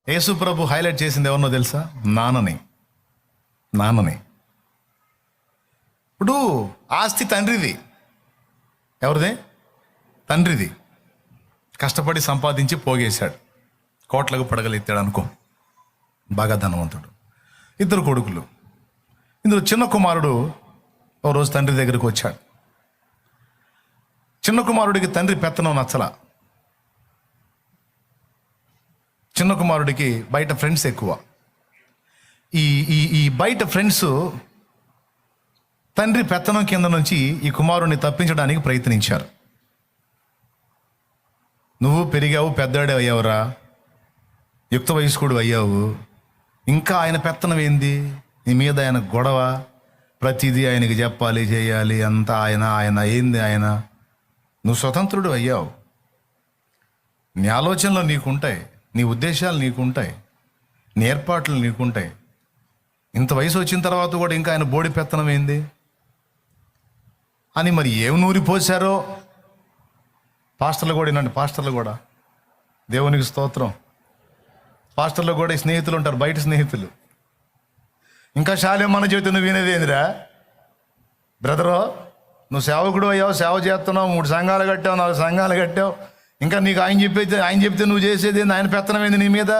యేసు ప్రభు highlight చేసింది ఎవరినో తెలుసా? నాన్నని. ఇప్పుడు ఆస్తి తండ్రిది. ఎవరిది? తండ్రిది. కష్టపడి సంపాదించి పోగేశాడు, కోట్లకు పడగలెత్తాడు అనుకో, బాగా ధనవంతుడు. 2 కొడుకులు. ఇందులో చిన్న కుమారుడు ఓ రోజు తండ్రి దగ్గరికి వచ్చాడు. చిన్న కుమారుడికి తండ్రి పెత్తనం నచ్చలా. చిన్న కుమారుడికి బయట ఫ్రెండ్స్ ఎక్కువ. ఈ బయట ఫ్రెండ్స్ తండ్రి పెత్తనం కింద నుంచి ఈ కుమారుడిని తప్పించడానికి ప్రయత్నించారు. నువ్వు పెరిగావు, పెద్దవాడే అయ్యావురా, యుక్త వయస్కుడు అయ్యావు, ఇంకా ఆయన పెత్తనం ఏంది? నీ మీద ఆయన గొడవ, ప్రతిదీ ఆయనకి చెప్పాలి, చేయాలి, అంతా ఆయన ఏంది ఆయన? నువ్వు స్వతంత్రుడు అయ్యావు, నీ ఆలోచనలు నీకుంటాయి, నీ ఉద్దేశాలు నీకుంటాయి, నీ ఏర్పాట్లు నీకుంటాయి. ఇంత వయసు వచ్చిన తర్వాత కూడా ఇంకా ఆయన బోడి పెత్తనం ఏంది అని మరి ఏం నూరి పోసారో. పాస్టర్లు కూడా వినండి, పాస్టర్లు కూడా, దేవునికి స్తోత్రం. పాస్టర్లు కూడా స్నేహితులు ఉంటారు, బయట స్నేహితులు. ఇంకా శాలే మన చెబితే నువ్వు వినేది ఏందిరా బ్రదరో? నువ్వు సేవకుడు అయ్యావు, సేవ చేస్తున్నావు, 3 సంఘాలు కట్టావు, 4 సంఘాలు కట్టావు, ఇంకా నీకు ఆయన చెప్తే నువ్వు చేసేది ఏంది? ఆయన పెత్తనం ఏంది నీ మీద?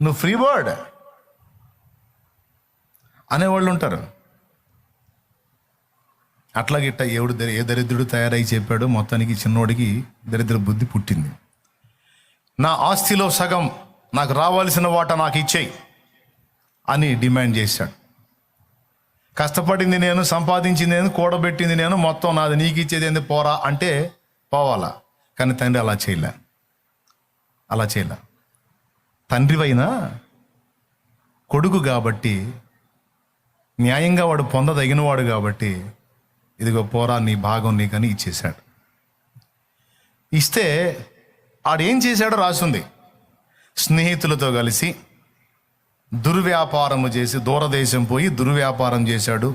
నువ్వు ఫ్రీ బర్డ్ అనేవాళ్ళు ఉంటారు. అట్లాగిట్ట ఏ దరిద్రుడు తయారై చెప్పాడు, మొత్తానికి చిన్నోడికి దరిద్ర బుద్ధి పుట్టింది. నా ఆస్తిలో సగం నాకు రావాల్సిన వాటా నాకు ఇచ్చేయి అని డిమాండ్ చేశాడు. కష్టపడింది నేను, సంపాదించింది నేను, కూడబెట్టింది నేను, మొత్తం నాది, నీకు ఇచ్చేది ఏంది పోరా అంటే పోవాలా. కానీ తండ్రి అలా చేయలే. తండ్రివైనా కొడుకు కాబట్టి, న్యాయంగా వాడు పొందదగినవాడు కాబట్టి, ఇదిగో పోరా నీ భాగం నీకని ఇచ్చేశాడు. ఇస్తే ఆడేం చేశాడో రాసింది. స్నేహితులతో కలిసి దుర్వ్యాపారము చేసి, దూరదేశం పోయి దుర్వ్యాపారం చేశాడు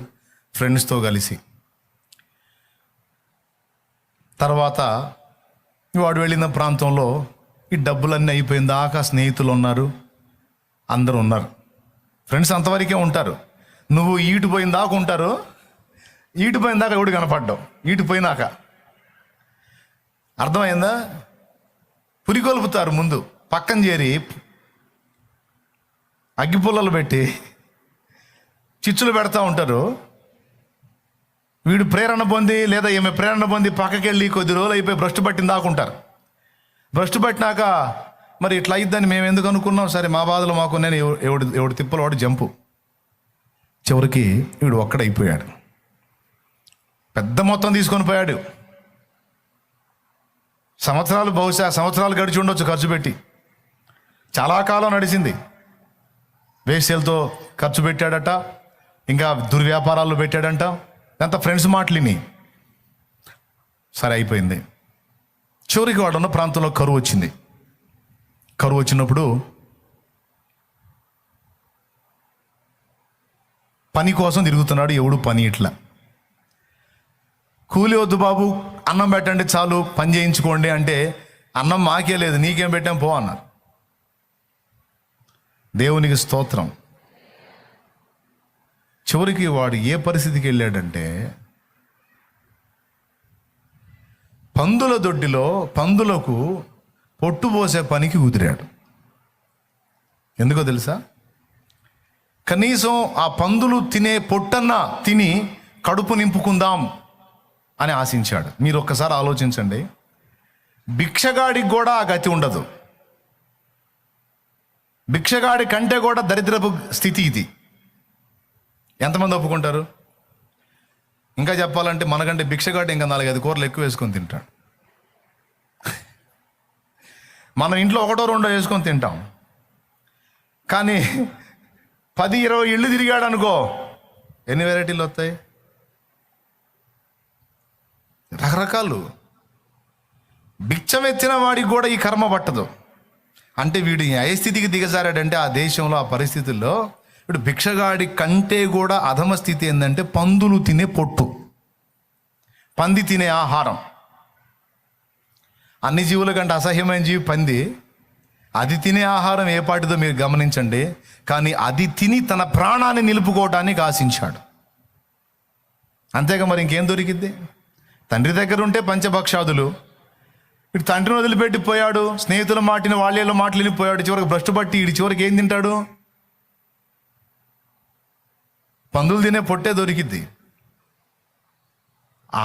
ఫ్రెండ్స్తో కలిసి. తర్వాత వాడు వెళ్ళిన ప్రాంతంలో ఈ డబ్బులన్నీ అయిపోయిన దాకా స్నేహితులు ఉన్నారు, అందరూ ఉన్నారు. ఫ్రెండ్స్ అంతవరకే ఉంటారు. నువ్వు ఈటిపోయిన దాకా ఉంటారు, ఈటిపోయిన దాకా ఎవడు కనపడ్డావు, ఈటిపోయినాక అర్థమైందా? పురికొల్పుతారు ముందు, పక్కన చేరి అగ్గిపుల్లలు పెట్టి చిచ్చులు పెడతా ఉంటారు. వీడు ప్రేరణ పొంది లేదా ఈమె ప్రేరణ పొంది పక్కకెళ్ళి కొద్ది రోజులు అయిపోయి భ్రష్టు పట్టిన దాకుంటారు. భ్రష్టు పట్టినాక మరి ఇట్లా అయిద్దని మేము ఎందుకు అనుకున్నాం, సరే మా బాధలు మాకు, నేను ఎవడు తిప్పలు వాడు జంపు. చివరికి వీడు ఒక్కడైపోయాడు, పెద్ద మొత్తం తీసుకొని పోయాడు. బహుశా సంవత్సరాలు గడిచి ఉండొచ్చు ఖర్చు పెట్టి. చాలా కాలం నడిచింది. వేశ్యలతో ఖర్చు పెట్టాడట, ఇంకా దుర్వ్యాపారాల్లో పెట్టాడంట. అంత ఫ్రెండ్స్ మాటలిని సరే అయిపోయింది. చివరికి వాడు ఉన్న ప్రాంతంలో కరువు వచ్చింది. కరువు వచ్చినప్పుడు పని కోసం తిరుగుతున్నాడు. ఎవడు పని ఇట్లా, కూలి వద్దు బాబు, అన్నం పెట్టండి చాలు, పని చేయించుకోండి అంటే, అన్నం మాకే లేదు, నీకేం పెట్టాం పో అన్నారు. దేవునికి స్తోత్రం. చివరికి వాడు ఏ పరిస్థితికి వెళ్ళాడంటే, పందుల దొడ్డిలో పందులకు పొట్టు పోసే పనికి కుదిరాడు. ఎందుకో తెలుసా? కనీసం ఆ పందులు తినే పొట్టన్నా తిని కడుపు నింపుకుందాం అని ఆశించాడు. మీరు ఒక్కసారి ఆలోచించండి. భిక్షగాడికి కూడా ఆ గతి ఉండదు. భిక్షగాడి కంటే కూడా దరిద్రపు స్థితి ఇది. ఎంతమంది ఒప్పుకుంటారు? ఇంకా చెప్పాలంటే మనకంటే భిక్షగాడు ఇంకా 4-5 కూరలు ఎక్కువ వేసుకొని తింటాడు. మనం ఇంట్లో 1-2 వేసుకొని తింటాం. కానీ 10-20 ఇళ్ళు తిరిగాడు అనుకో, ఎన్ని వెరైటీలు వస్తాయి? రకరకాలు. భిక్షం ఎత్తిన వాడికి కూడా ఈ కర్మ పట్టదు. అంటే వీడు ఏ స్థితికి దిగజారాడంటే, ఆ దేశంలో ఆ పరిస్థితుల్లో ఇప్పుడు భిక్షగాడి కంటే కూడా అధమ స్థితి ఏంటంటే పందులు తినే పొట్టు, పంది తినే ఆహారం. అన్ని జీవుల కంటే అసహ్యమైన జీవి పంది. అది తినే ఆహారం ఏ పాటిదో మీరు గమనించండి. కానీ అది తిని తన ప్రాణాన్ని నిలుపుకోవటానికి ఆశించాడు. అంతేగా మరి ఇంకేం దొరికిద్ది? తండ్రి దగ్గర ఉంటే పంచభక్షాదులు, ఇటు తండ్రిని వదిలిపెట్టి పోయాడు, స్నేహితుల మాటిని వాళ్ళ మాటలు వినిపోయాడు, చివరికి భ్రష్టు పట్టి ఇటు చివరికి ఏం తింటాడు? పందులు తినే పొట్టే దొరికిద్ది.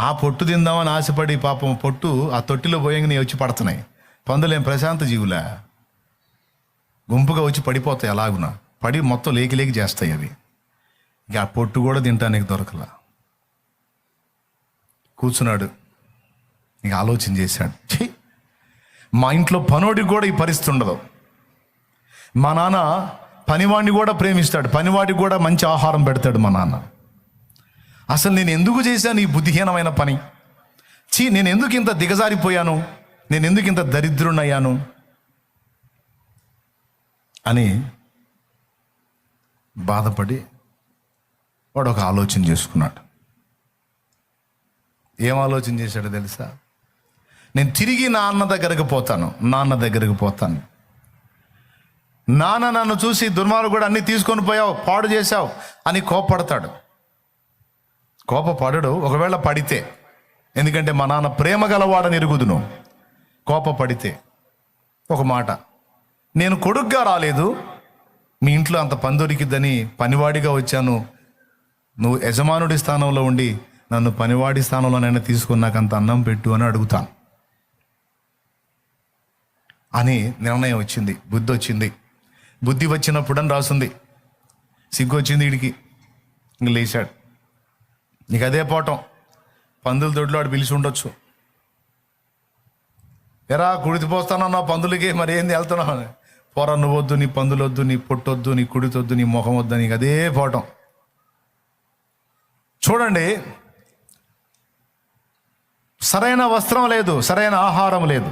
ఆ పొట్టు తిందామని ఆశపడి పాపం పొట్టు ఆ తొట్టిలో పోయంగానే వచ్చి పడుతున్నాయి. పందులేం ప్రశాంత జీవులా? గుంపుగా వచ్చి పడిపోతాయి, అలాగున పడి మొత్తం లేకి లేకి చేస్తాయి అవి. ఇక ఆ పొట్టు కూడా తింటానికి దొరకలా. కూర్చున్నాడు, ఇక ఆలోచన చేశాడు, ఛీ, మా ఇంట్లో పనోడికి కూడా ఈ పరిస్థితి ఉండదు. మా నాన్న పనివాడిని కూడా ప్రేమిస్తాడు, పనివాడికి కూడా మంచి ఆహారం పెడతాడు మా నాన్న. అసలు నేను ఎందుకు చేశాను ఈ బుద్ధిహీనమైన పని? నేను ఎందుకు ఇంత దిగజారిపోయాను? నేను ఎందుకు ఇంత దరిద్రునయ్యాను అని బాధపడి వాడు ఒక ఆలోచన చేసుకున్నాడు. ఏం ఆలోచన చేశాడో తెలుసా? నేను తిరిగి నాన్న దగ్గరకు పోతాను. నాన్న నన్ను చూసి దుర్మార్గుడు అన్నీ తీసుకొని పోయావు, పాడు చేశావు అని కోపడతాడు. కోపపడడు, ఒకవేళ పడితే. ఎందుకంటే మా నాన్న ప్రేమ గలవాడని ఎరుగుదును. కోపపడితే ఒక మాట, నేను కొడుగ్గా రాలేదు, మీ ఇంట్లో అంత పని దొరికిద్దని పనివాడిగా వచ్చాను, నువ్వు యజమానుడి స్థానంలో ఉండి నన్ను పనివాడి స్థానంలోనైనా తీసుకుని నాకు అంత అన్నం పెట్టు అని అడుగుతాను అని నిర్ణయం వచ్చింది. బుద్ధి వచ్చింది. బుద్ధి వచ్చినప్పుడు అని రాసుంది. సిగ్గు వచ్చింది వీడికి. ఇంక లేచాడు. నీకు అదే పోవటం. పందుల దొడ్లో వాడు పిలిచి ఉండొచ్చు. ఎరా కుడితిపోస్తానన్నా పందులకి, మరి ఏంది వెళ్తున్నావు? పోరా, నువ్వు వద్దు, నీ పందులు వద్దు, నీ పొట్టొద్దు, నీ కుడితొద్దు, నీ ముఖం వద్దు, నీకు అదే పోవటం. చూడండి, సరైన వస్త్రం లేదు, సరైన ఆహారం లేదు,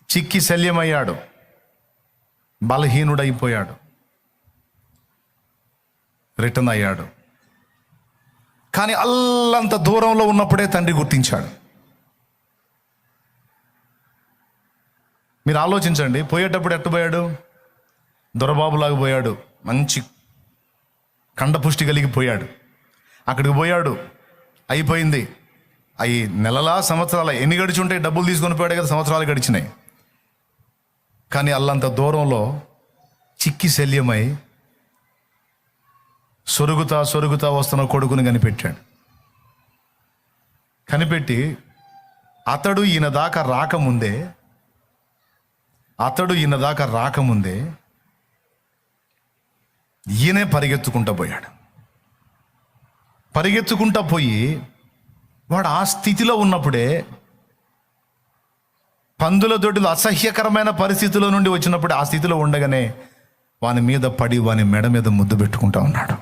చిక్కి శల్యమయ్యాడు, బలహీనుడైపోయాడు, రిటర్న్ అయ్యాడు. కానీ అల్లంత దూరంలో ఉన్నప్పుడే తండ్రి గుర్తించాడు. మీరు ఆలోచించండి, పోయేటప్పుడు ఎట్టుపోయాడు? దొరబాబులాగా పోయాడు, మంచి కండపుష్టి కలిగి పోయాడు. అక్కడికి పోయాడు, అయిపోయింది. అవి నెలలా సంవత్సరాల ఎన్ని గడిచి ఉంటాయి? డబ్బులు తీసుకొని పోయాడు కదా, సంవత్సరాలు గడిచినాయి. కానీ అల్లంత దూరంలో చిక్కి శల్యమై సొరుగుతా వస్తున్న కొడుకుని కనిపెట్టాడు. కనిపెట్టి అతడు ఈయన దాకా రాకముందే ఈయనే పరిగెత్తుకుంటా పోయి వాడు ఆ స్థితిలో ఉన్నప్పుడే, పందుల దొడ్డిలో అసహ్యకరమైన పరిస్థితిలో నుండి వచ్చినప్పుడు ఆ స్థితిలో ఉండగానే వాని మీద పడి వాని మెడ మీద ముద్దు పెట్టుకుంటా ఉన్నాడు.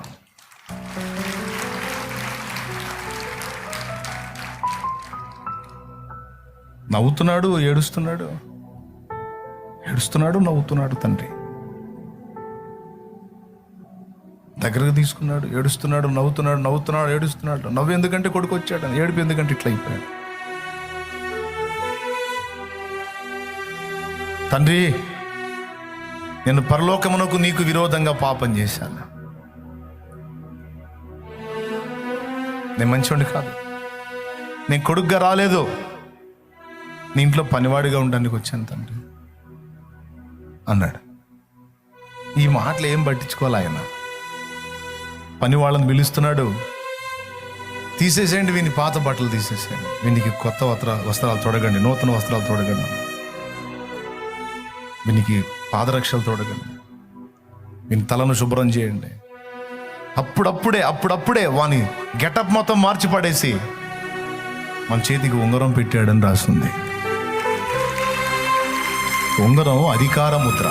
నవ్వుతున్నాడు, ఏడుస్తున్నాడు, నవ్వుతున్నాడు. తండ్రి దగ్గరకు తీసుకున్నాడు, ఏడుస్తున్నాడు, నవ్వుతున్నాడు, ఏడుస్తున్నాడు. నవ్వు ఎందుకంటే కొడుకు వచ్చాడు, ఏడుపు ఎందుకంటే ఇట్లా అయిపోయాడు. తండ్రి, నేను పరలోకమునకు నీకు విరోధంగా పాపం చేశాను. నేను మంచివాడిని కాదు, నేను కొడుకుగా రాలేదు, నీ ఇంట్లో పనివాడిగా ఉండడానికి వచ్చాను తండ్రి అన్నాడు. ఈ మాటలు ఏం పట్టించుకోవాలి ఆయన. పని వాళ్ళని పిలుస్తున్నాడు, తీసేసేయండి వీని పాత బట్టలు తీసేసేయండి, వీనికి కొత్త వస్త్రాలు తొడగండి, నూతన వస్త్రాలు తొడగండి, వీనికి పాదరక్షలు తొడగండి, వీని తలను శుభ్రం చేయండి. అప్పుడప్పుడే వాని గెటప్ మొత్తం మార్చి పడేసి మన చేతికి ఉంగరం పెట్టాడని రాస్తుంది. ఉంగరం అధికార ముద్ర.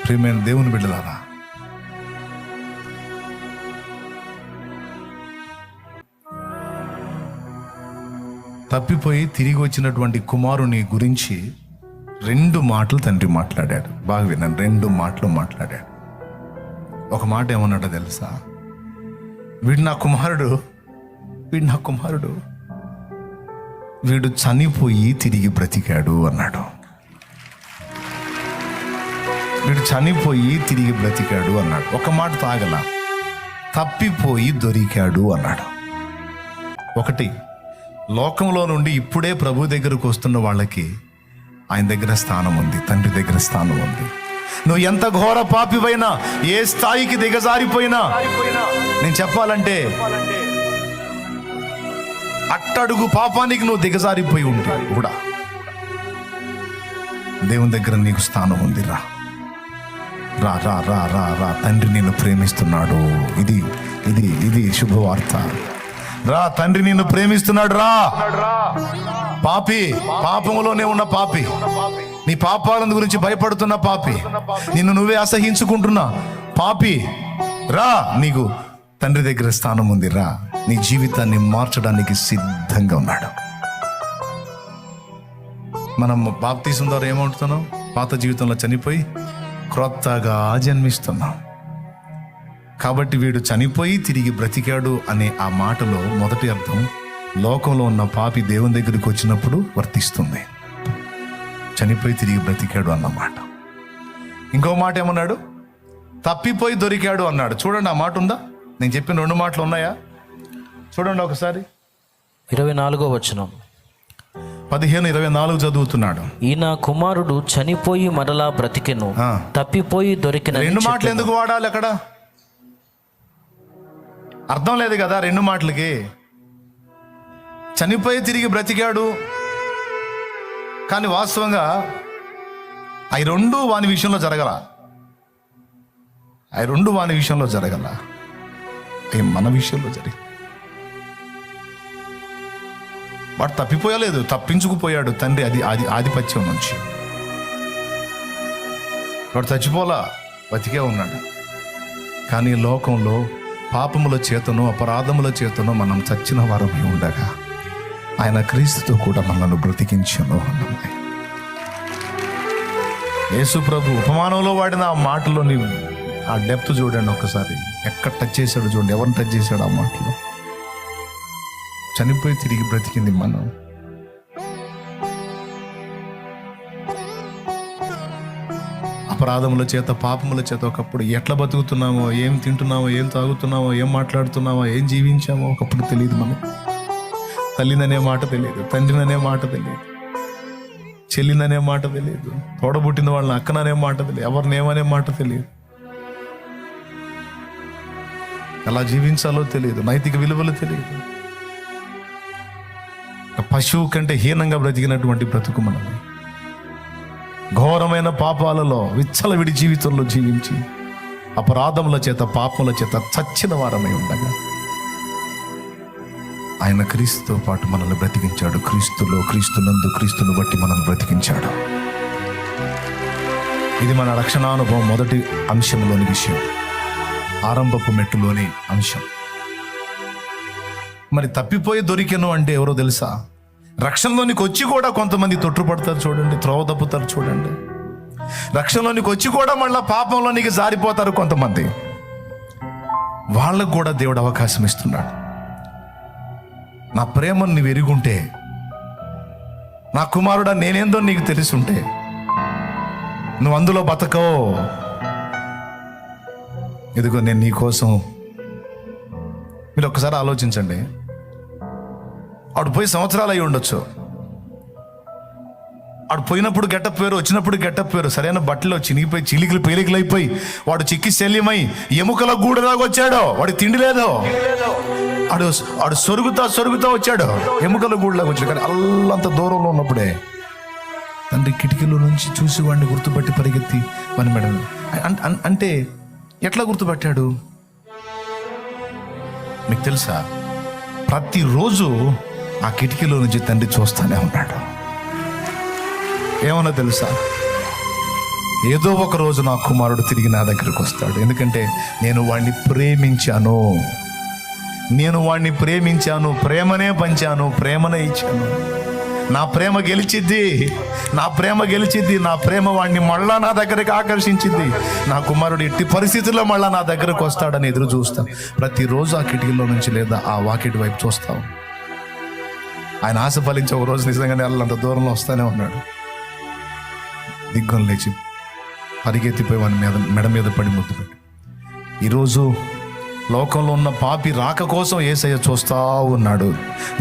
ప్రియమైన దేవుని బిడ్డలారా, తప్పిపోయి తిరిగి వచ్చినటువంటి కుమారుని గురించి 2 మాటలు తండ్రి మాట్లాడాడు. బాగా విన్నాను, 2 మాటలు మాట్లాడాడు. ఒక మాట ఏమన్నాడో తెలుసా? వీడు నా కుమారుడు, వీడు నా కుమారుడు, వీడు చనిపోయి తిరిగి బ్రతికాడు అన్నాడు. వీడు చనిపోయి తిరిగి బ్రతికాడు అన్నాడు. ఒక మాట తాగల, తప్పిపోయి దొరికాడు అన్నాడు. ఒకటి, లోకంలో నుండి ఇప్పుడే ప్రభు దగ్గరకు వస్తున్న వాళ్ళకి ఆయన దగ్గర స్థానం ఉంది, తండ్రి దగ్గర స్థానం ఉంది. నువ్వు ఎంత ఘోర పాపివైనా, ఏ స్థాయికి దిగజారిపోయినా, నేను చెప్పాలంటే అట్టడుగు పాపానికి నువ్వు దిగజారిపోయి ఉంటావు కూడా, దేవుని దగ్గర నీకు స్థానం ఉంది. రా రా రా రా రా రా తండ్రి నిన్ను ప్రేమిస్తున్నాడు. ఇది ఇది ఇది శుభవార్త. రా, తండ్రి నిన్ను ప్రేమిస్తున్నాడు. రా పాపి, పాపములోనే ఉన్న పాపి, నీ పాపాల గురించి భయపడుతున్న పాపి, నిన్ను నువ్వే అసహించుకుంటున్నా పాపి, రా, నీకు తండ్రి దగ్గర స్థానం ఉంది. రా, నీ జీవితాన్ని మార్చడానికి సిద్ధంగా ఉన్నాడు. మనం బాప్తీసం ద్వారా ఏమవుతున్నాం? పాత జీవితంలో చనిపోయి క్రొత్తగా జన్మిస్తున్నాం. కాబట్టి వీడు చనిపోయి తిరిగి బ్రతికాడు అనే ఆ మాటలో మొదటి అర్థం లోకంలో ఉన్న పాపి దేవుని దగ్గరికి వచ్చినప్పుడు వర్తిస్తుంది. చనిపోయి తిరిగి బ్రతికాడు అన్నమాట. ఇంకో మాట ఏమన్నాడు? తప్పిపోయి దొరికాడు అన్నాడు. చూడండి, ఆ మాట ఉందా? నేను చెప్పిన 2 మాటలు ఉన్నాయా? చూడండి ఒకసారి. 24వ వచనం, 15:24 చదువుతున్నాడు. ఈయన కుమారుడు చనిపోయి మరలా బ్రతికెను, తప్పిపోయి దొరికిన. 2 మాటలు ఎందుకు వాడాలి అక్కడ? అర్థం లేదు కదా 2 మాటలకి. చనిపోయి తిరిగి బ్రతికాడు, కానీ వాస్తవంగా అవి 2 వాని విషయంలో జరగల. అవి 2 వాని విషయంలో జరగల, అవి మన విషయంలో జరిగి. వాడు తప్పిపోయలేదు, తప్పించుకుపోయాడు తండ్రి ఆధిపత్యం నుంచి. వాడు చచ్చిపోలా, బతికే ఉన్నాడు. కానీ లోకంలో పాపముల చేతను అపరాధముల చేతను మనం చచ్చిన వారమై ఉండగా ఆయన క్రీస్తుతో కూడా మనల్ని బ్రతికించను అన్నది. యేసు ప్రభు ఉపమానంలో వాడిన ఆ మాటలోని ఆ డెప్త్ చూడండి ఒకసారి. ఎక్కడ టచ్ చేశాడు చూడండి, ఎవరిని టచ్ చేశాడు ఆ మాటలో. చనిపోయి తిరిగి బ్రతికింది మనం. అపరాధముల చేత పాపముల చేత ఒకప్పుడు ఎట్లా బతుకుతున్నామో, ఏం తింటున్నామో, ఏం తాగుతున్నామో, ఏం మాట్లాడుతున్నామో, ఏం జీవించామో ఒకప్పుడు తెలియదు. మనం తల్లిననే మాట తెలియదు, తండ్రిననే మాట తెలియదు, చెల్లిననే మాట తెలియదు, తోడబుట్టిన వాళ్ళని అక్కననే మాట తెలియదు, ఎవరినేమనే మాట తెలియదు, ఎలా జీవించాలో తెలియదు, నైతిక విలువలు తెలియదు. పశువు కంటే హీనంగా బ్రతికినటువంటి బ్రతుకు మనది. ఘోరమైన పాపాలలో విచ్చలవిడి జీవితంలో జీవించి అపరాధముల చేత పాపముల చేత చచ్చిన వారమై ఉండగా ఆయన క్రీస్తుతో పాటు మనల్ని బ్రతికించాడు. క్రీస్తులో, క్రీస్తునందు, క్రీస్తును బట్టి మనల్ని బ్రతికించాడు. ఇది మన రక్షణానుభవం మొదటి అంశంలోని విషయం, ఆరంభపు మెట్టులోని అంశం. మరి తప్పిపోయి దొరికెను అంటే ఎవరో తెలుసా? రక్షణలోనికి వచ్చి కూడా కొంతమంది తొట్టుపడతారు చూడండి, త్రోవ తప్పుతారు చూడండి. రక్షణలోనికి వచ్చి కూడా మళ్ళీ పాపంలోనికి జారిపోతారు కొంతమంది. వాళ్ళకు కూడా దేవుడు అవకాశం ఇస్తున్నాడు. నా ప్రేమను నీవు ఎరుగుంటే, నా కుమారుడా నేనేందో నీకు తెలుసుంటే, నువ్వు అందులో బతకో. ఇదిగో నేను నీ కోసం. మీరు ఒక్కసారి ఆలోచించండి. ఆడు పోయి సంవత్సరాలు అయి ఉండొచ్చు. ఆడు పోయినప్పుడు గెటప్ వేరు, వచ్చినప్పుడు గెటప్ వేరు. సరైన బట్టలు చినిగిపోయి చీలికలు పేలికలు అయిపోయి వాడు చిక్కి శల్యమై ఎముకల గూడదాకా వచ్చాడు. వాడు తిండి లేదు. ఆడు సొరుగుతా వచ్చాడు, ఎముకల గూడలాగా వచ్చాడు. కానీ అల్లంత దూరంలో ఉన్నప్పుడే తండ్రి కిటికీలో నుంచి చూసి వాడిని గుర్తుపట్టి పరిగెత్తి పని మేడం అంటే ఎట్లా గుర్తుపట్టాడు మీకు తెలుసా? ప్రతిరోజు ఆ కిటికీలో నుంచి తండ్రి చూస్తానే ఉన్నాడు. ఏమన్నా తెలుసా? ఏదో ఒక రోజు నా కుమారుడు తిరిగి నా దగ్గరికి వస్తాడు. ఎందుకంటే నేను వాడిని ప్రేమించాను, ప్రేమనే పంచాను, ప్రేమనే ఇచ్చాను. నా ప్రేమ గెలిచిద్ది, నా ప్రేమ గెలిచిద్ది, నా ప్రేమ వాడిని మళ్ళా నా దగ్గరికి ఆకర్షించింది, నా కుమారుడు ఎట్టి పరిస్థితుల్లో మళ్ళా నా దగ్గరకు వస్తాడని ఎదురు చూస్తాను. ప్రతిరోజు ఆ కిటికీలో నుంచి లేదా ఆ వాకిటి వైపు చూస్తావు. ఆయన ఆశ ఫలించి ఒక రోజు నిజంగానే వాళ్ళంత దూరంలో వస్తానే ఉన్నాడు. దిగ్గం లేచి పరిగెత్తిపోయి వాని మెడ మీద పడి ముద్దు పెట్టి, ఈరోజు లోకంలో ఉన్న పాపి రాక కోసం యేసయ్య చూస్తూ ఉన్నాడు,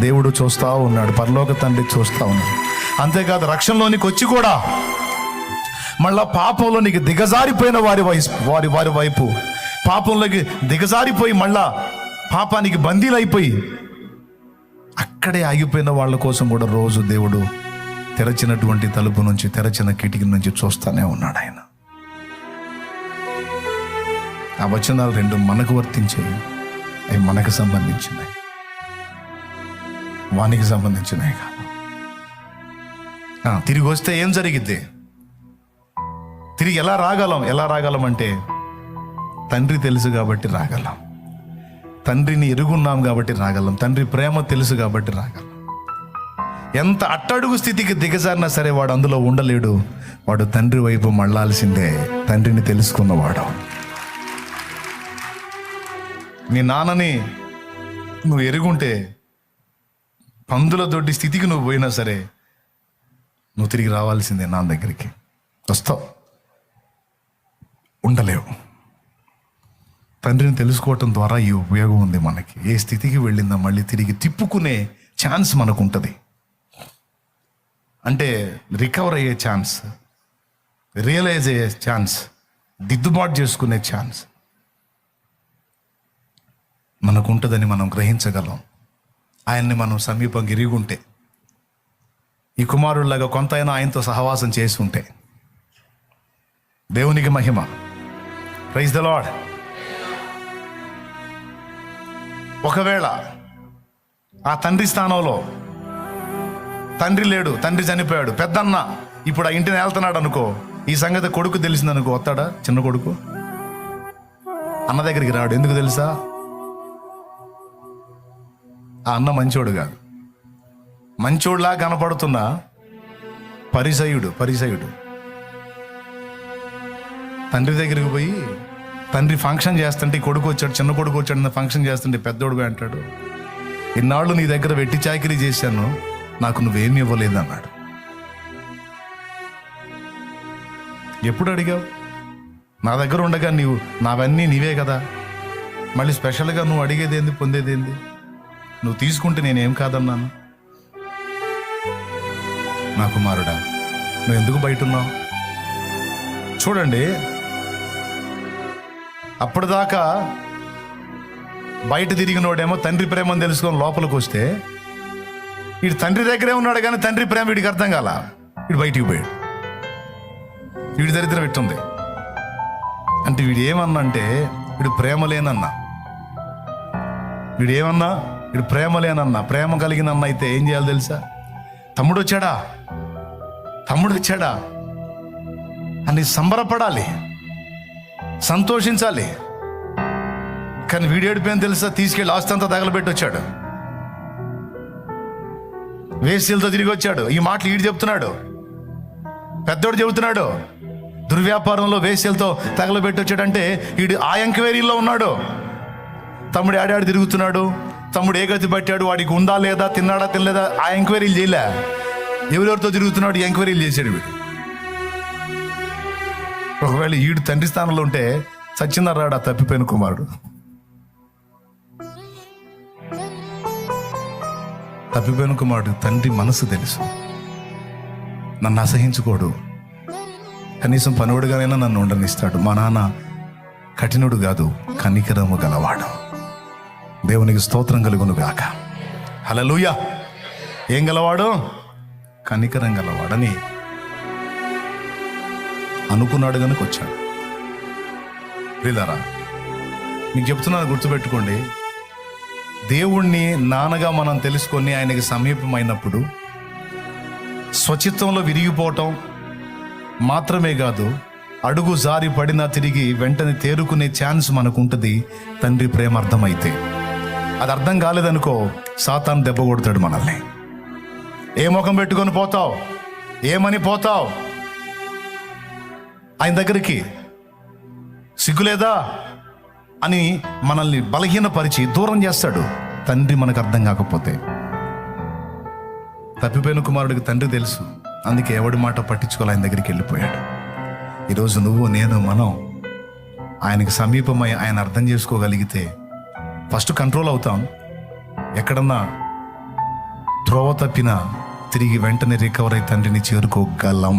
దేవుడు చూస్తూ ఉన్నాడు, పరలోక తండ్రి చూస్తూ ఉన్నాడు. అంతేకాదు రక్షణలోనికి వచ్చి కూడా మళ్ళా పాపంలోనికి దిగజారిపోయిన వారి వైపు పాపంలోకి దిగజారిపోయి మళ్ళా పాపానికి బందీలైపోయి అక్కడే ఆగిపోయిన వాళ్ళ కోసం కూడా రోజు దేవుడు తెరచినటువంటి తలుపు నుంచి, తెరచిన కిటికీ నుంచి చూస్తానే ఉన్నాడు ఆయన. ఆ వచనాలు రెండు మనకు వర్తించాయి, అవి మనకు సంబంధించినవి, వానికి సంబంధించినవి కాదు. తిరిగి వస్తే ఏం జరిగిద్ది? తిరిగి ఎలా రాగలం అంటే తండ్రి తెలుసు కాబట్టి రాగలం, తండ్రిని ఎరుగున్నాం కాబట్టి రాగలం, తండ్రి ప్రేమ తెలుసు కాబట్టి రాగలం. ఎంత అట్టడుగు స్థితికి దిగజారినా సరే వాడు అందులో ఉండలేడు, వాడు తండ్రి వైపు మళ్ళాల్సిందే, తండ్రిని తెలుసుకున్నవాడు. నీ నాన్నని నువ్వు ఎరుగుంటే పందుల దొడ్డి స్థితికి నువ్వు పోయినా సరే నువ్వు తిరిగి రావాల్సిందే, నాన్న దగ్గరికి వస్తావు, ఉండలేవు. తండ్రిని తెలుసుకోవటం ద్వారా ఈ ఉపయోగం ఉంది మనకి. ఏ స్థితికి వెళ్ళిందా మళ్ళీ తిరిగి తిప్పుకునే ఛాన్స్ మనకు ఉంటుంది. అంటే రికవర్ అయ్యే ఛాన్స్, రియలైజ్ అయ్యే ఛాన్స్, దిద్దుబాటు చేసుకునే ఛాన్స్ మనకు ఉంటుందని మనం గ్రహించగలం. ఆయన్ని మనం సమీపంగా ఇరుగుంటే, ఈ కుమారుడిలాగా కొంత అయినా ఆయనతో సహవాసం చేసి ఉంటే. దేవునికి మహిమ. Praise the lord. ఒకవేళ ఆ తండ్రి స్థానంలో తండ్రి లేడు, తండ్రి చనిపోయాడు, పెద్దన్న ఇప్పుడు ఆ ఇంటిని వెళ్తున్నాడు అనుకో, ఈ సంగతి కొడుకు తెలిసిందనుకో, వస్తాడా? చిన్న కొడుకు అన్న దగ్గరికి రాడు. ఎందుకు తెలుసా? ఆ అన్న మంచోడు కాదు, మంచోడులా కనపడుతున్న పరిసయుడు. తండ్రి దగ్గరికి పోయి తండ్రి ఫంక్షన్ చేస్తుంటే కొడుకు వచ్చాడు, చిన్న కొడుకు వచ్చాడు, ఫంక్షన్ చేస్తుంటే పెద్దోడుగా అంటాడు, ఇన్నాళ్ళు నీ దగ్గర వెట్టి చాకిరీ చేశాను, నాకు నువ్వేమి ఇవ్వలేదు అన్నాడు. ఎప్పుడు అడిగావు? నా దగ్గర ఉండగా నావన్నీ నీవే కదా, మళ్ళీ స్పెషల్గా నువ్వు అడిగేదేంది, పొందేదేంది? నువ్వు తీసుకుంటే నేనేం కాదన్నాను? నా కుమారుడా, నువ్వు ఎందుకు బయట ఉన్నావు? చూడండి, అప్పటిదాకా బయట తిరిగినోడేమో తండ్రి ప్రేమను తెలుసుకొని లోపలికి వస్తే, వీడు తండ్రి దగ్గరే ఉన్నాడు కానీ తండ్రి ప్రేమ వీడికి అర్థం కాల, వీడు బయటికి పోయాడు. వీడి దరిద్రం ఎట్టుంది అంటే, వీడు ఏమన్నా అంటే వీడు ప్రేమ లేనన్నా, వీడు ప్రేమ లేనన్నా. ప్రేమ కలిగిన అన్న అయితే ఏం చేయాలి తెలుసా? తమ్ముడు వచ్చాడా అని సంబరపడాలి, సంతోషించాలి. కానీ వీడు ఏడిపోయింది తెలుసా? తీసుకెళ్ళి ఆస్తి అంతా తగలబెట్టి వచ్చాడు, వేశ్యలతో తిరిగి వచ్చాడు. ఈ మాటలు వీడు చెప్తున్నాడు, పెద్దోడు చెబుతున్నాడు. దుర్వ్యాపారంలో వేశ్యలతో తగలబెట్టి వచ్చాడంటే వీడు ఆ ఎంక్వైరీలో ఉన్నాడు. తమ్ముడు ఆడాడు తిరుగుతున్నాడు, తమ్ముడు ఏ గతి పట్టాడు, వాడికి ఉందా లేదా, తిన్నాడా తినలేదా, ఆ ఎంక్వైరీలు చేయలే. ఎవరెవరితో తిరుగుతున్నాడు ఈ ఎంక్వైరీలు చేశాడు వీడు. ఒకవేళ వీడు తండ్రి స్థానంలో ఉంటే సత్యనారాయణ తప్పిపోయిన కుమారుడు. తప్పిపోయిన కుమారుడు తండ్రి మనసు తెలుసు, నన్ను అసహించుకోడు, కనీసం పనివాడుగానైనా నన్ను ఉండనిస్తాడు. మా నాన్న కఠినుడు కాదు, కనికరము గలవాడు. దేవునికి స్తోత్రం కలుగును గాక. హల్లెలూయా. ఏం గలవాడు? కనికరం గలవాడని అనుకున్నాడు కనుక వచ్చాడు. ప్రియులారా, మీకు చెప్తున్నాను, గుర్తుపెట్టుకోండి, దేవుణ్ణి నాన్నగా మనం తెలుసుకొని ఆయనకి సమీపమైనప్పుడు స్వచిత్తంలో విరిగిపోవటం మాత్రమే కాదు, అడుగు జారి పడినా తిరిగి వెంటనే తేరుకునే ఛాన్స్ మనకు ఉంటుంది. తండ్రి ప్రేమ అర్థమైతే. అది అర్థం కాలేదనుకో, సాతాను దెబ్బ కొడతాడు మనల్ని. ఏ ముఖం పెట్టుకొని పోతావు? ఏమని పోతావు ఆయన దగ్గరికి? సిగ్గులేదా అని మనల్ని బలహీనపరిచి దూరం చేస్తాడు తండ్రి మనకు అర్థం కాకపోతే. తప్పిపోయిన కుమారుడికి తండ్రి తెలుసు, అందుకే ఎవడి మాట పట్టించుకోవాలి, ఆయన దగ్గరికి వెళ్ళిపోయాడు. ఈరోజు నువ్వు నేను మనం ఆయనకి సమీపమై ఆయన అర్థం చేసుకోగలిగితే ఫస్ట్ కంట్రోల్ అవుతాం. ఎక్కడన్నా త్రోవ తప్పినా తిరిగి వెంటనే రికవర్ అయి తండ్రిని చేరుకోగలం.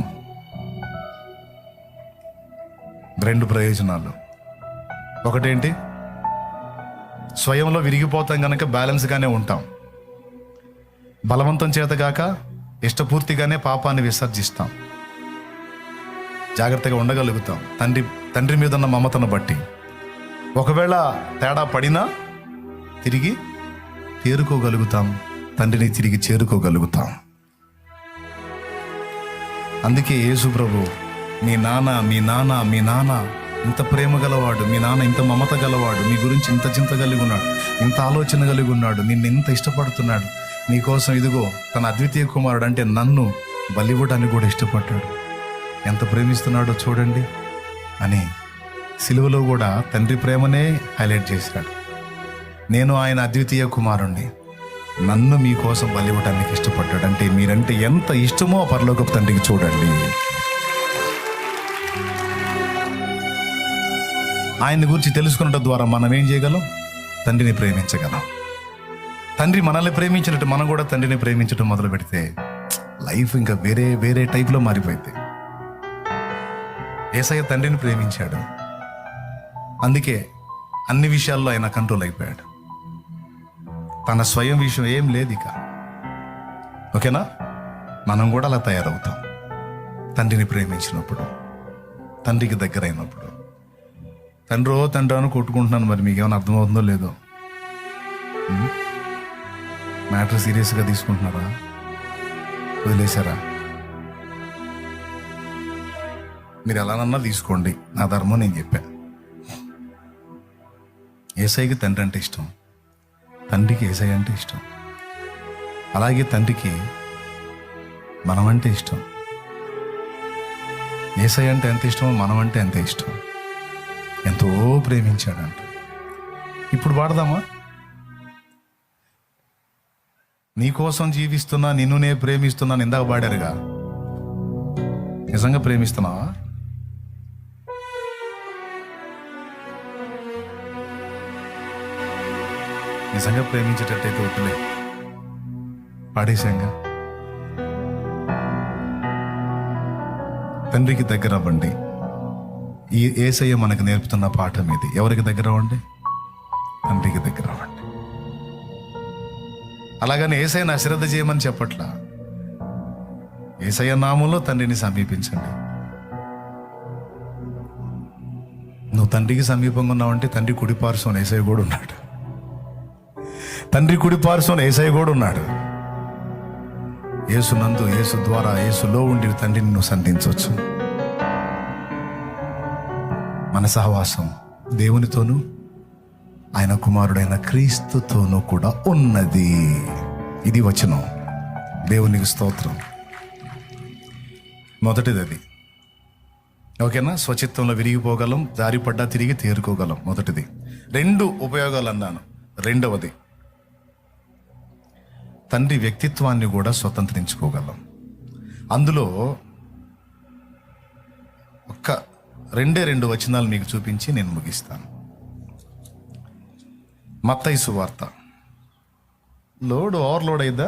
2 ప్రయోజనాలు. ఒకటేంటి? స్వయంలో విరిగిపోతాం కనుక బ్యాలెన్స్గానే ఉంటాం. బలవంతం చేతగాక ఇష్టపూర్తిగానే పాపాన్ని విసర్జిస్తాం. జాగ్రత్తగా ఉండగలుగుతాం తండ్రి మీద ఉన్న మమతను బట్టి. ఒకవేళ తేడా పడినా తిరిగి చేరుకోగలుగుతాం, తండ్రిని తిరిగి చేరుకోగలుగుతాం. అందుకే యేసు ప్రభు, మీ నాన్న ఇంత ప్రేమ గలవాడు, మీ నాన్న ఇంత మమత గలవాడు, నీ గురించి ఇంత చింత కలిగి ఉన్నాడు, ఇంత ఆలోచన కలిగి ఉన్నాడు, నిన్ను ఇంత ఇష్టపడుతున్నాడు, నీకోసం ఇదిగో తన అద్వితీయ కుమారుడు అంటే నన్ను బలివ్వడానికి కూడా ఇష్టపడ్డాడు, ఎంత ప్రేమిస్తున్నాడో చూడండి అని సిలువలో కూడా తండ్రి ప్రేమనే హైలైట్ చేశాడు. నేను ఆయన అద్వితీయ కుమారుణ్ణి, నన్ను మీకోసం బలివ్వడానికి ఇష్టపడ్డాడు అంటే మీరంటే ఎంత ఇష్టమో పరలోకపు తండ్రికి చూడండి. ఆయన గురించి తెలుసుకున్నట్టు ద్వారా మనం ఏం చేయగలం? తండ్రిని ప్రేమించగలం. తండ్రి మనల్ని ప్రేమించినట్టు మనం కూడా తండ్రిని ప్రేమించడం మొదలు పెడితే లైఫ్ ఇంకా వేరే టైప్లో మారిపోయింది. యేసయ్య తండ్రిని ప్రేమించాడు, అందుకే అన్ని విషయాల్లో ఆయన కంట్రోల్ అయిపోయాడు. తన స్వయం విషయం ఏం లేదు ఇక. ఓకేనా? మనం కూడా అలా తయారవుతాం తండ్రిని ప్రేమించినప్పుడు, తండ్రికి దగ్గర అయినప్పుడు. తండ్రి అని కొట్టుకుంటున్నాను, మరి మీకేమైనా అర్థమవుతుందో లేదో? మ్యాటర్ సీరియస్గా తీసుకుంటున్నారా? వదిలేశారా? మీరు ఎలానన్నా తీసుకోండి, నా ధర్మం నేను చెప్పా. యేసయ్యకి తండ్రి అంటే ఇష్టం, తండ్రికి యేసయ్య అంటే ఇష్టం. అలాగే తండ్రికి మనం అంటే ఇష్టం. యేసయ్య అంటే ఎంత ఇష్టమో మనం అంటే ఎంత ఇష్టం. ఎంతో ప్రేమించాడంట. ఇప్పుడు వాడదామా? నీకోసం జీవిస్తున్నా, నిన్ను నే ప్రేమిస్తున్నాను ఇందాక పాడారుగా. నిజంగా ప్రేమిస్తున్నావా? నిజంగా ప్రేమించేటట్టయితే వద్దులే, పాడేశాంగా. తండ్రికి దగ్గర అవ్వండి. ఈ యేసయ్య మనకు నేర్పుతున్న పాఠం ఇది. ఎవరికి దగ్గర అవ్వండి? తండ్రికి దగ్గర అవ్వండి. అలాగని యేసయ్యను అశ్రద్ధ చేయమని చెప్పట్లా. యేసయ్య నామంలో తండ్రిని సమీపించండి. నువ్వు తండ్రికి సమీపంగా ఉన్నావంటే తండ్రి కుడి పార్శ్వం యేసయ్య కూడా ఉన్నాడు. తండ్రి కుడి పార్శ్వం యేసయ్య కూడా ఉన్నాడు. యేసు నందు, యేసు ద్వారా, యేసులో ఉండి తండ్రిని నువ్వు సంధించవచ్చు. మన సహవాసం దేవునితోనూ ఆయన కుమారుడైన క్రీస్తుతోనూ కూడా ఉన్నది. ఇది వచనం. దేవునికి స్తోత్రం. మొదటిది అది. ఓకేనా? స్వచిత్తంలో విరిగిపోగలం, జారిపడ్డా తిరిగి తేరుకోగలం. మొదటిది. 2 ఉపయోగాలు అన్నాను. రెండవది, తండ్రి వ్యక్తిత్వాన్ని కూడా స్వతంత్రించుకోగలం. అందులో ఒక్క 2 వచనాలు మీకు చూపించి నేను ముగిస్తాను. మత్తయి సువార్త. ఓవర్లోడ్ అయిద్దా?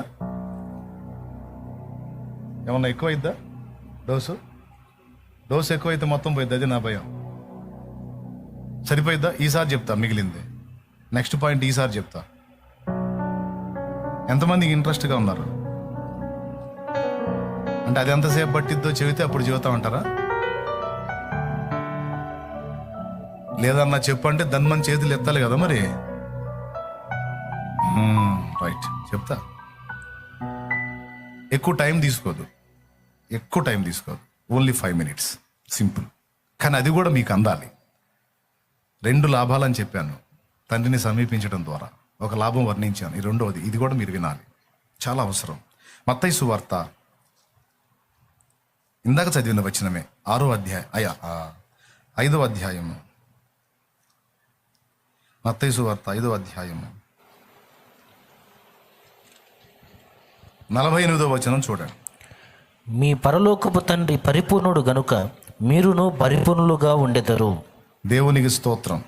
ఏమన్నా ఎక్కువ అయిద్దా? డోసు ఎక్కువైతే మొత్తం పోయిద్ది, అది నా భయం. సరిపోయిద్దా? ఈసారి చెప్తా మిగిలింది. నెక్స్ట్ పాయింట్ ఈసారి చెప్తా. ఎంతమందికి ఇంట్రెస్ట్గా ఉన్నారు? అంటే అది ఎంతసేపు పట్టిద్దో చెబితే అప్పుడు చెబుతామంటారా? లేదన్నా చెప్పంటే ధన్మని చేతులు ఎత్తాలి కదా మరి. రైట్, చెప్తా. ఎక్కువ టైం తీసుకోదు. Only 5 minutes. సింపుల్. కానీ అది కూడా మీకు అందాలి. 2 లాభాలని చెప్పాను తండ్రిని సమీపించడం ద్వారా. ఒక లాభం వర్ణించాను. ఈ రెండవది, ఇది కూడా మీరు వినాలి, చాలా అవసరం. మత్తయి సువార్త ఇందాక చదివిన వచనమే 6వ అధ్యాయం 5వ అధ్యాయము. మత్తయి సువార్త 5వ అధ్యాయము 48వ వచనం చూడండి. మీ పరలోకపు తండ్రి పరిపూర్ణుడు గనుక మీరును పరిపూర్ణులుగా ఉండెదరు. దేవునికి స్తోత్రం.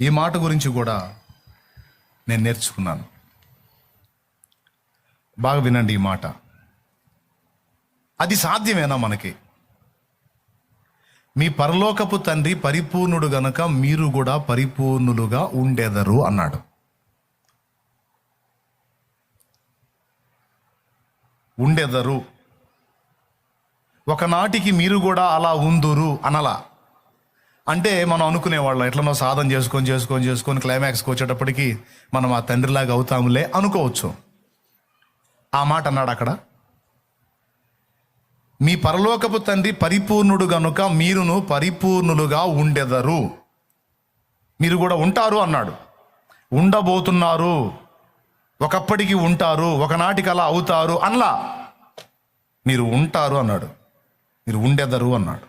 ఈ మాట గురించి కూడా నేను నేర్చుకున్నాను. బాగా వినండి ఈ మాట. అది సాధ్యమేనా మనకి? మీ పరలోకపు తండ్రి పరిపూర్ణుడు గనక మీరు కూడా పరిపూర్ణులుగా ఉండెదరు అన్నాడు. ఉండెదరు. ఒకనాటికి మీరు కూడా అలా ఉందురు అనలా. అంటే మనం అనుకునేవాళ్ళం ఎట్లనో సాధన చేసుకొని క్లైమాక్స్కి వచ్చేటప్పటికి మనం ఆ తండ్రిలాగా అవుతాములే అనుకోవచ్చు. ఆ మాట అన్నాడు అక్కడ. మీ పరలోకపు తండ్రి పరిపూర్ణుడు గనుక మీరును పరిపూర్ణులుగా ఉండెదరు. మీరు కూడా ఉంటారు అన్నాడు. ఉండబోతున్నారు, ఒకప్పటికి ఉంటారు, ఒకనాటికి అలా అవుతారు అనలా. మీరు ఉంటారు అన్నాడు, మీరు ఉండెదరు అన్నాడు.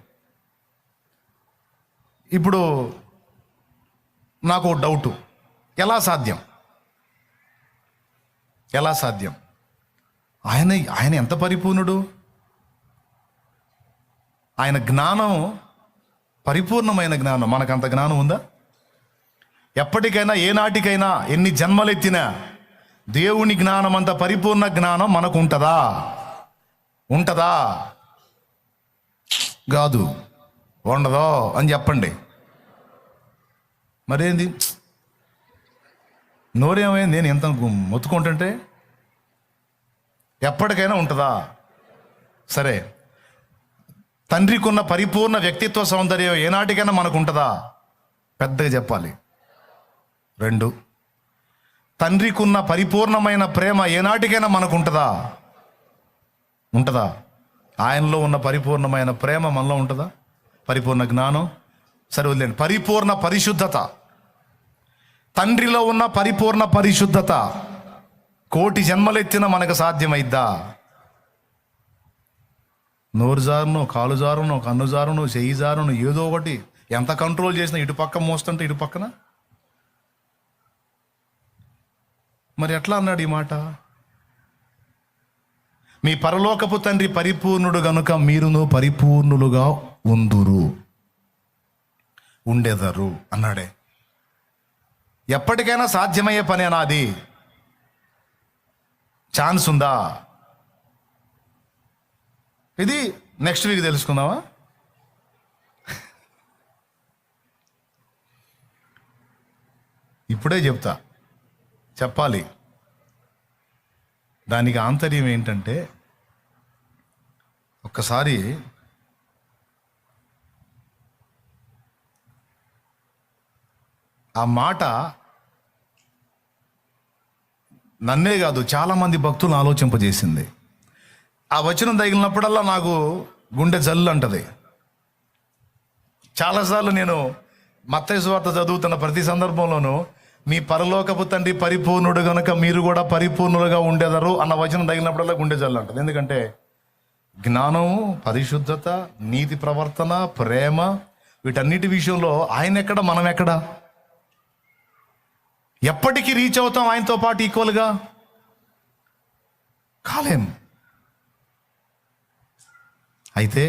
ఇప్పుడు నాకు డౌటు, ఎలా సాధ్యం? ఆయన ఎంత పరిపూర్ణుడు? ఆయన జ్ఞానం పరిపూర్ణమైన జ్ఞానం. మనకంత జ్ఞానం ఉందా? ఎప్పటికైనా ఏ నాటికైనా ఎన్ని జన్మలెత్తినా దేవుని జ్ఞానం అంత పరిపూర్ణ జ్ఞానం మనకు ఉంటదా? కాదు, ఉండదో అని చెప్పండి. మరేంది నోరేమైంది? నేను ఎంత మొత్తుకుంటుంటే ఎప్పటికైనా ఉంటుందా? సరే, తండ్రికి ఉన్న పరిపూర్ణ వ్యక్తిత్వ సౌందర్యం ఏనాటికైనా మనకు ఉంటుందా? పెద్దగా చెప్పాలి. 2, తండ్రికి ఉన్న పరిపూర్ణమైన ప్రేమ ఏనాటికైనా మనకు ఉంటుందా? ఆయనలో ఉన్న పరిపూర్ణమైన ప్రేమ మనలో ఉంటుందా? పరిపూర్ణ జ్ఞానం సరే వదిలేండి. పరిపూర్ణ పరిశుద్ధత, తండ్రిలో ఉన్న పరిపూర్ణ పరిశుద్ధత కోటి జన్మలెత్తిన మనకు సాధ్యమైద్దా? నోరు జారును, కాలు జారును, కన్ను జారును, చెయ్యి జారును, ఏదో ఒకటి ఎంత కంట్రోల్ చేసినా ఇటు పక్క మోస్తుంటే ఇటు పక్కన. మరి ఎట్లా అన్నాడు ఈ మాట? మీ పరలోకపు తండ్రి పరిపూర్ణుడు గనుక మీరును పరిపూర్ణులుగా ఉండెదరు అన్నాడే. ఎప్పటికైనా సాధ్యమయ్యే పనేనా అది? ఛాన్స్ ఉందా? ఇది నెక్స్ట్ వీక్ తెలుసుకుందామా? ఇప్పుడే చెప్పాలి. దానికి ఆంతర్యం ఏంటంటే, ఒక్కసారి ఆ మాట నన్నే కాదు చాలామంది భక్తులను ఆలోచింపజేసింది. ఆ వచనం తగిలినప్పుడల్లా నాకు గుండె జల్లు అంటది. చాలాసార్లు నేను మత్తయి సువార్త చదువుతున్న ప్రతి సందర్భంలోనూ మీ పరలోకపు తండ్రి పరిపూర్ణుడు గనుక మీరు కూడా పరిపూర్ణులుగా ఉండేదరు అన్న వచనం తగిలినప్పుడల్లా గుండె జల్లు అంటది. ఎందుకంటే జ్ఞానము, పరిశుద్ధత, నీతి ప్రవర్తన, ప్రేమ, వీటన్నిటి విషయంలో ఆయన ఎక్కడ, మనం ఎక్కడ? ఎప్పటికీ రీచ్ అవుతాం ఆయనతో పాటు ఈక్వల్గా? కాలేం. అయితే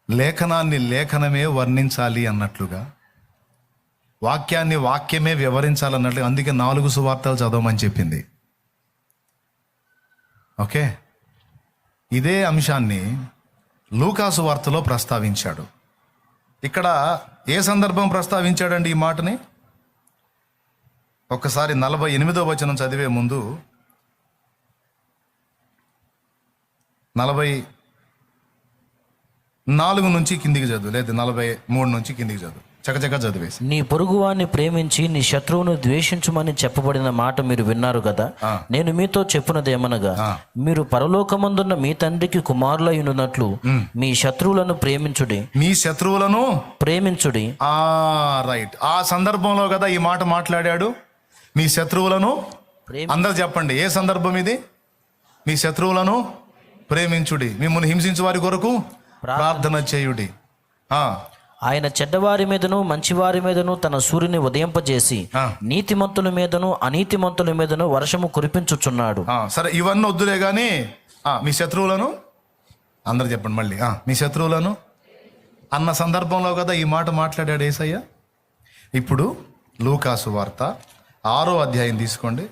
లేఖనాన్ని లేఖనమే వర్ణించాలి అన్నట్లుగా, వాక్యాన్ని వాక్యమే వివరించాలన్నట్లుగా, అందుకే 4 సువార్తలు చదవమని చెప్పింది. ఓకే, ఇదే అంశాన్ని లూకా సువార్తలో ప్రస్తావించాడు. ఇక్కడ ఏ సందర్భం ప్రస్తావించాడండి ఈ మాటని? ఒక్కసారి 48వ వచనం చదివే ముందు 44 నుంచి కిందికి చదువు, లేదు 43 నుంచి కిందికి చదువు, చకచక చదివేసి. నీ పొరుగువాన్ని ప్రేమించి నీ శత్రువును ద్వేషించుమని చెప్పబడిన మాట మీరు విన్నారు కదా. నేను మీతో చెప్పున్నదేమనగా, మీరు పరలోకమందున్న మీ తండ్రికి కుమారులై ఉన్నట్లు మీ శత్రువులను ప్రేమించుడి. మీ శత్రువులను ప్రేమించుడి. రైట్, ఆ సందర్భంలో కదా ఈ మాట మాట్లాడాడు. మీ శత్రువులను అందరు చెప్పండి, ఏ సందర్భం ఇది? మీ శత్రువులను ప్రేమించుడి, మిమ్మల్ని హింసించు వారి కొరకు ప్రార్థన చేయుడి. ఆయన చెడ్డవారి మీదను మంచివారి మీదను తన సూర్యుని ఉదయింపజేసి నీతిమంతుల మీదను అనీతిమంతుల మీదను వర్షము కురిపించుచున్నాడు. సరే, ఇవన్నీ వద్దులే కానీ మీ శత్రువులను, అందరు చెప్పండి మళ్ళీ, మీ శత్రువులను అన్న సందర్భంలో కదా ఈ మాట మాట్లాడాడు యేసయ్య. ఇప్పుడు లూకాసు వార్త 6వ అధ్యాయం తీసుకోండి.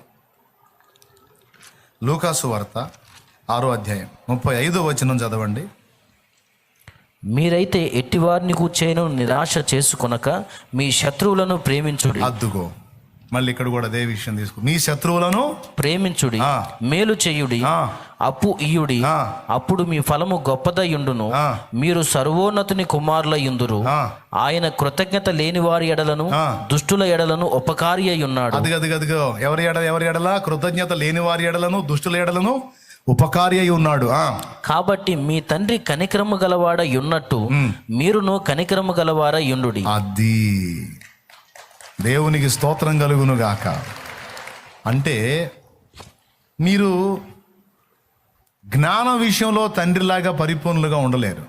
లూకాసు వార్త 6వ అధ్యాయం 35వ వచనం చదవండి. మీరైతే ఎట్టివారిని కూర్చేను నిరాశ చేసుకొనక మీ శత్రువులను ప్రేమించుడి. అద్దుకో, మళ్ళీ ఇక్కడ కూడా అదే విషయం తీసుకో. మీ శత్రువులను ప్రేమించుడి, మేలు చేయుడి, అప్పు ఇయుడి, అప్పుడు మీ ఫలము గొప్పదయ్యుండును, మీరు సర్వోన్నతుని కుమారులయ్యుందురు. ఆయన కృతజ్ఞత లేని వారి ఎడలను దుష్టుల ఎడలను ఉపకారి అయి ఉన్నాడు. అదిగో ఎవరి ఎడల? కృతజ్ఞత లేని వారి ఎడలను దుష్టుల ఎడలను ఉపకారి అయి ఉన్నాడు. కాబట్టి మీ తండ్రి కనికరము గలవాడై ఉన్నట్టు మీరును కనికరము గలవారై యుండుడి. అది దేవునికి స్తోత్రం కలుగును గాక. అంటే మీరు జ్ఞానం విషయంలో తండ్రిలాగా పరిపూర్ణులుగా ఉండలేరు,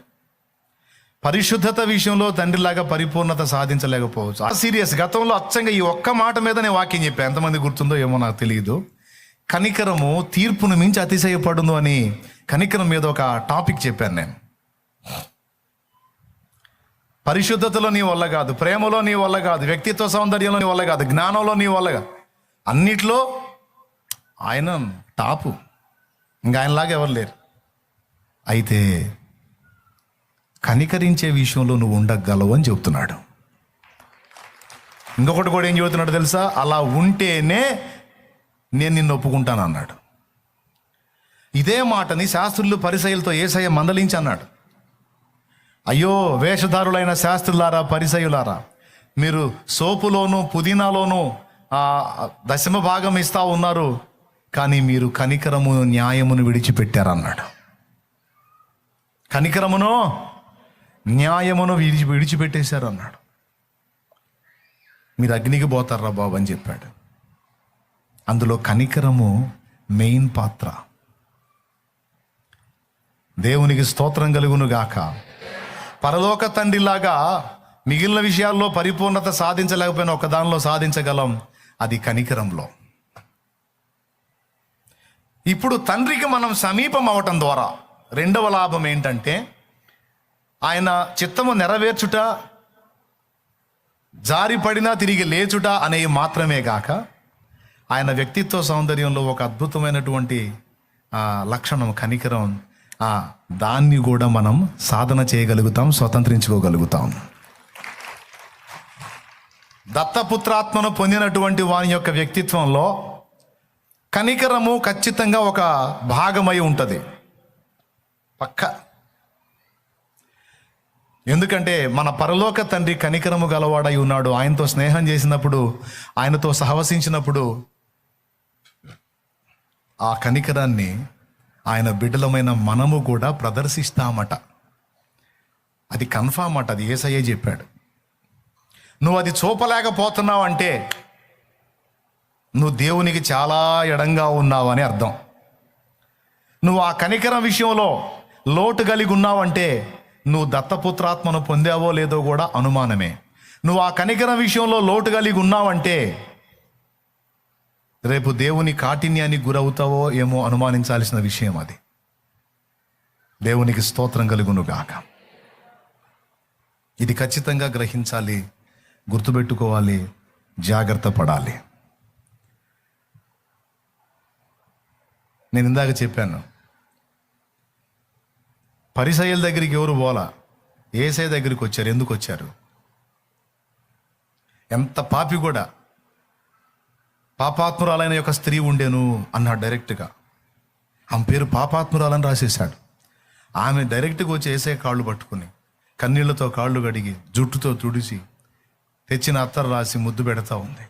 పరిశుద్ధత విషయంలో తండ్రిలాగా పరిపూర్ణత సాధించలేకపోవచ్చు. సీరియస్, గతంలో అచ్చంగా ఈ ఒక్క మాట మీద నేను వాక్యం చెప్పాను, ఎంతమంది గుర్తుందో ఏమో నాకు తెలియదు. కనికరము తీర్పును మించి అతిశయపడును అని కనికరం మీద ఒక టాపిక్ చెప్పాను నేను. పరిశుద్ధతలో నీ వల్ల కాదు, ప్రేమలో నీ వల్ల కాదు, వ్యక్తిత్వ సౌందర్యంలో నీ వల్ల కాదు, జ్ఞానంలో నీ వల్ల కాదు, అన్నిట్లో ఆయన టాపు, ఇంకా ఆయనలాగా ఎవరు లేరు. అయితే కనికరించే విషయంలో నువ్వు ఉండగలవు అని చెబుతున్నాడు. ఇంకొకటి కూడా ఏం చెబుతున్నాడు తెలుసా? అలా ఉంటేనే నేను నిన్ను ఒప్పుకుంటాను అన్నాడు. ఇదే మాటని శాస్త్రులు పరిసయ్యులతో యేసయ్య మందలించి అన్నాడు. అయ్యో వేషధారులైన శాస్త్రులారా, పరిసయ్యులారా, మీరు సోపులోను పుదీనాలోను 10వ భాగం ఇస్తా ఉన్నారు, కానీ మీరు కనికరము న్యాయమును విడిచిపెట్టారన్నాడు. కనికరమును న్యాయమును విడిచిపెట్టేశారు అన్నాడు. మీరు అగ్నికి పోతారా బాబు అని చెప్పాడు. అందులో కనికరము మెయిన్ పాత్ర. దేవునికి స్తోత్రం కలుగును గాక. పరలోక తండ్రిలాగా మిగిలిన విషయాల్లో పరిపూర్ణత సాధించలేకపోయినా ఒక దానిలో సాధించగలం, అది కనికరంలో. ఇప్పుడు తండ్రికి మనం సమీపం అవటం ద్వారా రెండవ లాభం ఏంటంటే, ఆయన చిత్తము నెరవేర్చుట, జారిపడినా తిరిగి లేచుట అనేవి మాత్రమే గాక, ఆయన వ్యక్తిత్వ సౌందర్యంలో ఒక అద్భుతమైనటువంటి లక్షణం కనికరం. దాన్ని కూడా మనం సాధన చేయగలుగుతాం, స్వతంత్రించుకోగలుగుతాం. దత్తపుత్రాత్మను పొందినటువంటి వాని యొక్క వ్యక్తిత్వంలో కనికరము ఖచ్చితంగా ఒక భాగమై ఉంటుంది పక్క. ఎందుకంటే మన పరలోక తండ్రి కనికరము గలవాడై ఉన్నాడు. ఆయనతో స్నేహం చేసినప్పుడు, ఆయనతో సహవసించినప్పుడు ఆ కనికరాన్ని ఆయన బిడ్డలమైన మనము కూడా ప్రదర్శిస్తామట. అది కన్ఫామ్ అట, అది యేసయ్యే చెప్పాడు. నువ్వు అది చూపలేకపోతున్నావు అంటే నువ్వు దేవునికి చాలా ఎడంగా ఉన్నావు అని అర్థం. నువ్వు ఆ కనికరం విషయంలో లోటు కలిగి ఉన్నావంటే నువ్వు దత్తపుత్రాత్మను పొందావో లేదో కూడా అనుమానమే. నువ్వు ఆ కనికరం విషయంలో లోటు కలిగి ఉన్నావంటే రేపు దేవుని కాఠిన్యానికి గురవుతావో ఏమో అనుమానించాల్సిన విషయం అది. దేవునికి స్తోత్రం కలుగును గాక. ఇది ఖచ్చితంగా గ్రహించాలి, గుర్తుపెట్టుకోవాలి, జాగ్రత్త పడాలి. నేను ఇందాక చెప్పాను, పరిసయ్యుల దగ్గరికి ఎవరు పోలా, యేసయ్య దగ్గరికి వచ్చారు. ఎందుకు వచ్చారు? ఎంత పాపి కూడా, పాపాత్మురాలైన యొక్క స్త్రీ ఉండేను అన్నాడు డైరెక్ట్గా. ఆమె పేరు పాపాత్మురాలని రాసేశాడు. ఆమె డైరెక్ట్గా వచ్చి యేసయ్య కాళ్ళు పట్టుకుని కన్నీళ్లతో కాళ్ళు కడిగి జుట్టుతో తుడిచి తెచ్చిన అత్తరు రాసి ముద్దు పెడతా ఉంది.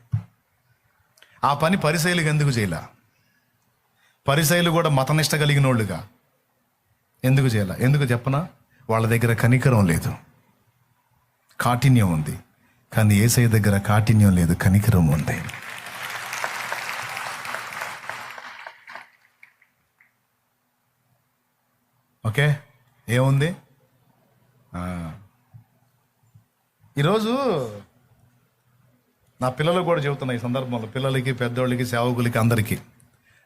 ఆ పని పరిసయ్యులకు ఎందుకు చేయలే? పరిసయ్యులు కూడా మతనిష్ట కలిగిన వాళ్ళుగా ఎందుకు చేయలే? ఎందుకు చెప్పనా? వాళ్ళ దగ్గర కనికరం లేదు, కాఠిన్యం ఉంది. కానీ యేసయ్య దగ్గర కాఠిన్యం లేదు, కనికరం ఉంది. ఓకే, ఏముంది? ఈరోజు నా పిల్లలకు కూడా చెబుతున్నా, ఈ సందర్భంలో పిల్లలకి, పెద్దోళ్ళకి, సేవకులకి, అందరికీ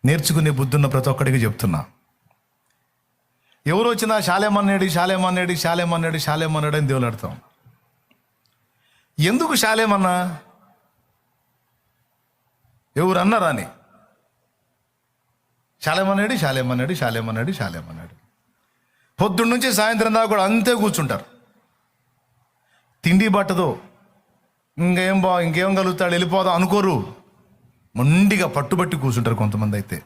నేర్చుకునే బుద్ధున్న ప్రతి ఒక్కడికి చెప్తున్నా. ఎవరు వచ్చినా శాలేమన్నాడు శాలేమన్నాడు శాలేమన్నాడు శాలేమన్నాడు అని దేవులాడతాం. ఎందుకు శాలేమన్నా? ఎవరు అన్నారా అని? శాలేమన్నాడు శాలేమన్నాడు శాలేమన్నాడు శాలేమన్నాడు. పొద్దున్న నుంచి సాయంత్రం దాకా కూడా అంతే కూర్చుంటారు. తిండి పట్టదు, ఇంకేం కలుగుతాడు, వెళ్ళిపోదాం అనుకోరు. మొండిగా పట్టుబట్టి కూర్చుంటారు. కొంతమంది అయితే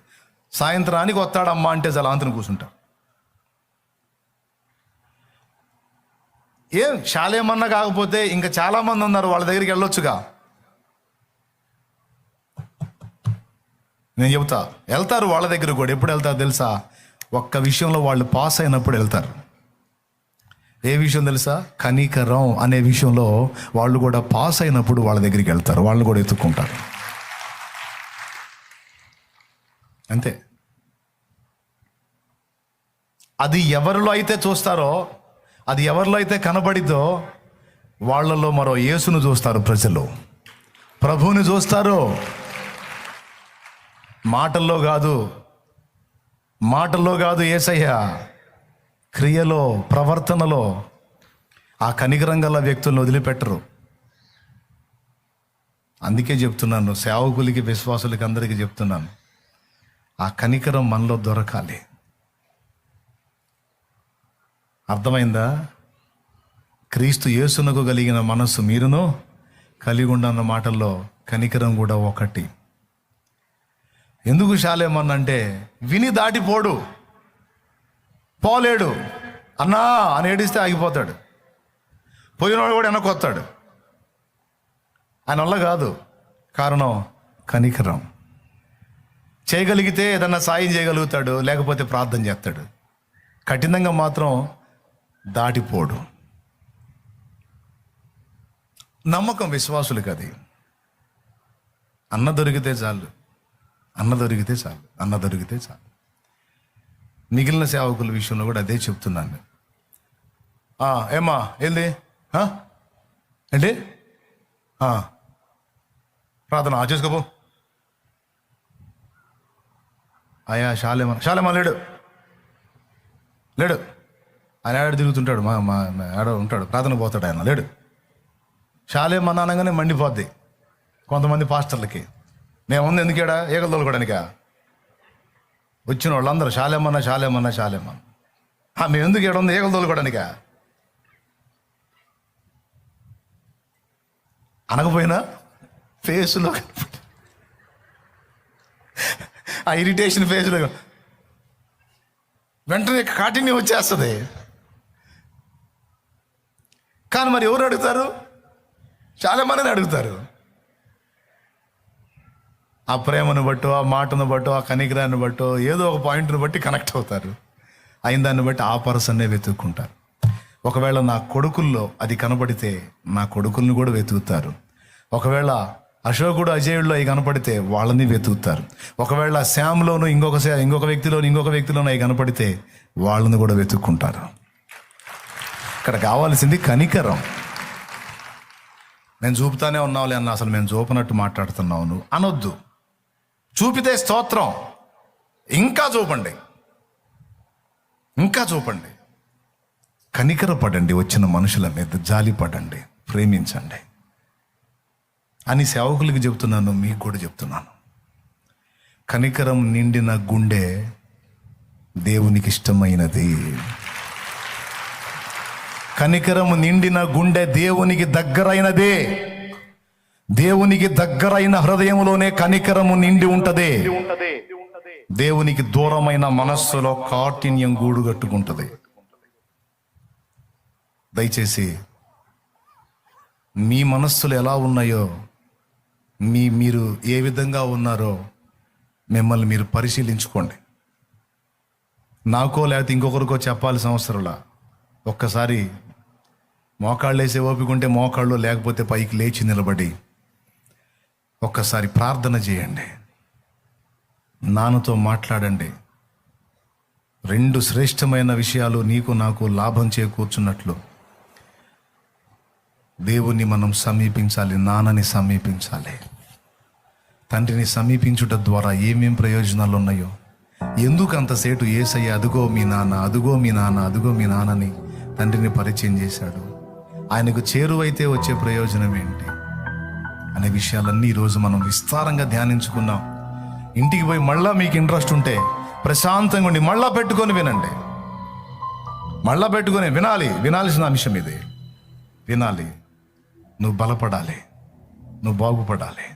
సాయంత్రానికి వస్తాడమ్మా అంటే చాలా అంతను కూర్చుంటారు. ఏం శాలేమన్నా కాకపోతే ఇంకా చాలామంది ఉన్నారు, వాళ్ళ దగ్గరికి వెళ్ళొచ్చుగా. నేను చెబుతా, వెళ్తారు వాళ్ళ దగ్గర కూడా. ఎప్పుడు వెళ్తారు తెలుసా? ఒక్క విషయంలో వాళ్ళు పాస్ అయినప్పుడు వెళ్తారు. ఏ విషయం తెలుసా? కనికరం అనే విషయంలో వాళ్ళు కూడా పాస్ అయినప్పుడు వాళ్ళ దగ్గరికి వెళ్తారు, వాళ్ళని కూడా ఎత్తుక్కుంటారు. అంతే. అది ఎవరిలో అయితే చూస్తారో, అది ఎవరిలో అయితే కనబడిద్దో వాళ్ళలో మరో యేసును చూస్తారు ప్రజలు, ప్రభువుని చూస్తారు. మాటల్లో కాదు యేసయ్య, క్రియలో, ప్రవర్తనలో ఆ కనికరం గల వ్యక్తులను వదిలిపెట్టరు. అందుకే చెప్తున్నాను, సేవకులకి, విశ్వాసులకి, అందరికీ చెప్తున్నాను, ఆ కనికరం మనలో దొరకాలి. అర్థమైందా? క్రీస్తు యేసునకు కలిగిన మనస్సు మీరును కలిగి ఉండన్న మాటల్లో కనికరం కూడా ఒకటి. ఎందుకు శాలేమన్నంటే విని దాటిపోడు, పోలేడు. అన్నా అని ఏడిస్తే ఆగిపోతాడు. పోయినవాడు కూడా వెనకొస్తాడు. ఆయన వల్ల కాదు. కారణం కనికరం. చేయగలిగితే ఏదన్నా సాయం చేయగలుగుతాడు, లేకపోతే ప్రార్థన చేస్తాడు. కఠినంగా మాత్రం దాటిపోడు. నమ్మకం విశ్వాసులకి అది. అన్న దొరికితే చాలు. మిగిలిన సేవకుల విషయంలో కూడా అదే చెప్తున్నాను. ఏమ్మా ఏంది ఏంటి? ప్రార్థన చేసుకోపో. అయ్యా శాలేమా లేడు ఆయన ఆడ తిరుగుతుంటాడు, ఆడ ఉంటాడు, ప్రార్థన పోతాడు, ఆయన లేడు. శాలేమన్నా అనగానే మండిపోద్ది కొంతమంది పాస్టర్లకి. నేను ఉంది ఎందుకేడా ఏకలు తోలుకోవడానికా? వచ్చిన వాళ్ళందరూ శాలేమన్నా మేము ఎందుకు ఏడ ఉంది ఏకలు తోలుకోవడానికా? అనకపోయినా ఫేస్లో ఆ ఇరిటేషన్ ఫేస్లో వెంటనే కాఠిన్యం వచ్చేస్తుంది. కానీ మరి ఎవరు అడుగుతారు? చాలా మందిని అడుగుతారు. ఆ ప్రేమను బట్టో, ఆ మాటను బట్టో, ఆ కనికరాన్ని బట్టో, ఏదో ఒక పాయింట్ని బట్టి కనెక్ట్ అవుతారు. అయిన దాన్ని బట్టి ఆ పర్సన్నే వెతుక్కుంటారు. ఒకవేళ నా కొడుకుల్లో అది కనబడితే నా కొడుకుల్ని కూడా వెతుకుతారు. ఒకవేళ అశోకుడు, అజయుల్లో అవి కనపడితే వాళ్ళని వెతుకుతారు. ఒకవేళ శ్యామ్లోను ఇంకొక వ్యక్తిలోను అవి కనపడితే వాళ్ళని కూడా వెతుక్కుంటారు. ఇక్కడ కావాల్సింది కనికరం. నేను చూపుతానే ఉన్నావులే అన్న, అసలు మేము చూపనట్టు మాట్లాడుతున్నావు అనొద్దు. చూపితే స్తోత్రం, ఇంకా చూపండి. కనికరపడండి, వచ్చిన మనుషుల మీద జాలిపడండి, ప్రేమించండి అని సేవకులకి చెప్తున్నాను, మీకు కూడా చెప్తున్నాను. కనికరం నిండిన గుండె దేవునికి ఇష్టమైనది. కనికరము నిండిన గుండె దేవునికి దగ్గరైనదే. దేవునికి దగ్గరైన హృదయంలోనే కనికరము నిండి ఉంటది. దేవునికి దూరమైన మనస్సులో కాఠిన్యం గూడు కట్టుకుంటది. దయచేసి మీ మనస్సులు ఎలా ఉన్నాయో, మీరు ఏ విధంగా ఉన్నారో మిమ్మల్ని మీరు పరిశీలించుకోండి. నాకో లేకపోతే ఇంకొకరికో చెప్పాల్సిన అవసరంలా. ఒక్కసారి మోకాళ్ళు వేసే ఓపిక ఉంటే మోకాళ్ళు, లేకపోతే పైకి లేచి నిలబడి ఒక్కసారి ప్రార్థన చేయండి. నాన్నతో మాట్లాడండి. రెండు శ్రేష్టమైన విషయాలు నీకు నాకు లాభం చేకూర్చున్నట్లు దేవుణ్ణి మనం సమీపించాలి, నాన్నని సమీపించాలి. తండ్రిని సమీపించుట ద్వారా ఏమేం ప్రయోజనాలు ఉన్నాయో, ఎందుకు అంతసేటు యేసయ్య అదుగో మీ నాన్న, అదుగో మీ నాన్న, అదుగో మీ నాన్నని తండ్రిని పరిచయం చేశాడు, ఆయనకు చేరువైతే వచ్చే ప్రయోజనం ఏంటి అనే విషయాలన్నీ ఈరోజు మనం విస్తారంగా ధ్యానించుకున్నాం. ఇంటికి పోయి మళ్ళా మీకు ఇంట్రెస్ట్ ఉంటే ప్రశాంతంగా ఉండి మళ్ళా పెట్టుకొని వినండి. మళ్ళా పెట్టుకొని వినాల్సిన అంశం ఇది. వినాలి, నువ్వు బలపడాలి, నువ్వు బాగుపడాలి,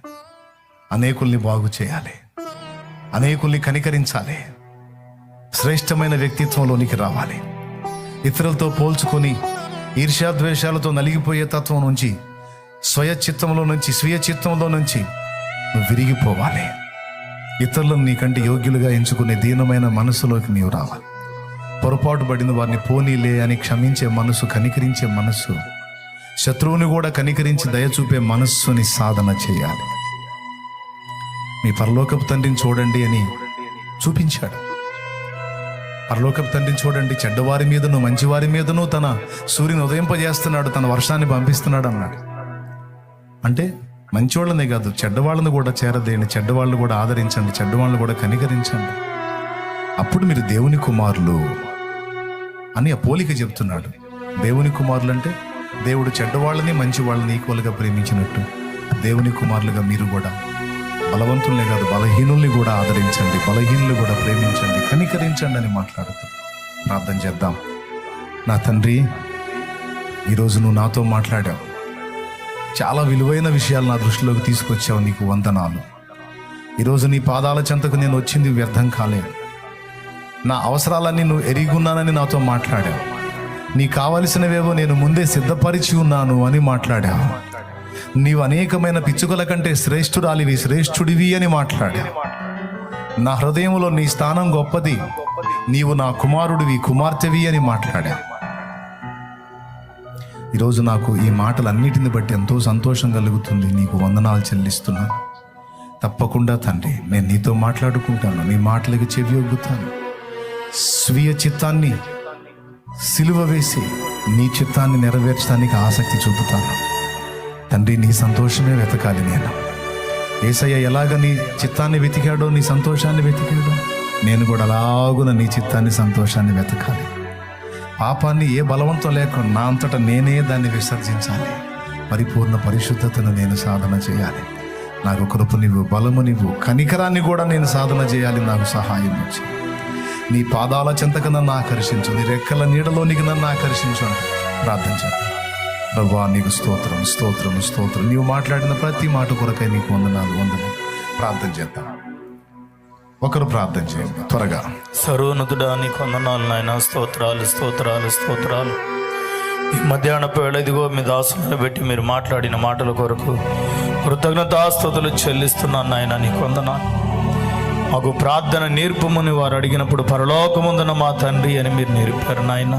అనేకుల్ని బాగు చేయాలి, అనేకుల్ని కనికరించాలి, శ్రేష్టమైన వ్యక్తిత్వంలోనికి రావాలి. ఇతరులతో పోల్చుకొని ఈర్ష్యాద్వేషాలతో నలిగిపోయే తత్వం నుంచి, స్వీయ చిత్తంలో నుంచి నువ్వు విరిగిపోవాలి. ఇతరులను నీకంటే యోగ్యులుగా ఎంచుకునే దీనమైన మనసులోకి నీవు రావాలి. పొరపాటు పడిన వారిని పోనీలే అని క్షమించే మనసు, కనికరించే మనస్సు, శత్రువుని కూడా కనికరించి దయచూపే మనస్సుని సాధన చేయాలి. మీ పరలోకపు తండ్రిని చూడండి అని చూపించాడు. పరలోకపు తండ్రిని చూడండి, చెడ్డవారి మీదను మంచివారి మీదను తన సూర్యుని ఉదయింపజేస్తున్నాడు, తన వర్షాన్ని పంపిస్తున్నాడు అన్నాడు. అంటే మంచివాళ్ళనే కాదు, చెడ్డవాళ్ళని కూడా చేరదేయండి, చెడ్డవాళ్ళని కూడా ఆదరించండి, చెడ్డవాళ్ళని కూడా కనికరించండి, అప్పుడు మీరు దేవుని కుమారులు అని ఆ పోలిక చెప్తున్నాడు. దేవుని కుమారులు అంటే దేవుడు చెడ్డవాళ్ళని మంచి వాళ్ళని ఈక్వల్గా ప్రేమించినట్టు దేవుని కుమారులుగా మీరు కూడా బలవంతుల్నే కాదు బలహీనుల్ని కూడా ఆదరించండి, బలహీనులు కూడా ప్రేమించండి, కనికరించండి అని మాట్లాడుతూ ప్రార్థన చేద్దాం. నా తండ్రి, ఈరోజు నువ్వు నాతో మాట్లాడావు, చాలా విలువైన విషయాలు నా దృష్టిలోకి తీసుకొచ్చావు, నీకు వందనాలు. ఈరోజు నీ పాదాల చెంతకు నేను వచ్చింది వ్యర్థం కాలేదు. నా అవసరాలన్నీ నువ్వు ఎరిగున్నానని నాతో మాట్లాడావు. నీ కావలసినవేవో నేను ముందే సిద్ధపరిచి ఉన్నాను అని మాట్లాడావు. నీవు అనేకమైన పిచ్చుకల కంటే శ్రేష్ఠురాలివి, శ్రేష్ఠుడివి అని మాట్లాడావు. నా హృదయంలో నీ స్థానం గొప్పది, నీవు నా కుమారుడివి, కుమార్తెవి అని మాట్లాడావు. ఈరోజు నాకు ఈ మాటలన్నిటిని బట్టి ఎంతో సంతోషం కలుగుతుంది. నీకు వందనాలు చెల్లిస్తున్నాను. తప్పకుండా తండ్రి, నేను నీతో మాట్లాడుకుంటాను, నీ మాటలకు చెవియొగ్గుతాను. స్వీయ చిత్తాన్ని సిలువ వేసి నీ చిత్తాన్ని నెరవేర్చడానికి ఆసక్తి చూపుతాను. తండ్రి, నీ సంతోషమే వెతకాలి. యేసయ్య ఎలాగ నీ చిత్తాన్ని వెతికాడో, నీ సంతోషాన్ని వెతికాడో, నేను కూడా అలాగున నీ చిత్తాన్ని, సంతోషాన్ని వెతకాలి. పాపాన్ని ఏ బలవంతం లేకుండా నా అంతటా నేనే దాన్ని విసర్జించాలి. పరిపూర్ణ పరిశుద్ధతను నేను సాధన చేయాలి. నాకు కృప నీవు, బలము నీవు, కనికరాన్ని కూడా నేను సాధన చేయాలి. నాకు సహాయం వచ్చి నీ పాదాల చెంతకు నన్ను ఆకర్షించు, నీ రెక్కల నీడలోనికి నన్ను ఆకర్షించు అని ప్రార్థించాను. ప్రభువా, నీకు స్తోత్రం, స్తోత్రం, స్తోత్రం. నీవు మాట్లాడిన ప్రతి మాట కొరకై నీకు వందనాలు. ప్రార్థన చేద్దాం. ఒకరు ప్రార్థన చేయండి త్వరగా. సర్వోన్నతుడా, నీకు వందనాలు నాయన. స్తోత్రాలు, స్తోత్రాలు, స్తోత్రాలు. ఈ మధ్యాహ్నపు వేళ ఇదిగో మీ దాసులను పెట్టి మీరు మాట్లాడిన మాటల కొరకు కృతజ్ఞతాస్తుతులు చెల్లిస్తున్నాను నాయన. నీకు వందనాలు. మాకు ప్రార్థన నేర్పమని వారు అడిగినప్పుడు పరలోకముందున మా తండ్రి అని మీరు నేర్పారు నాయన.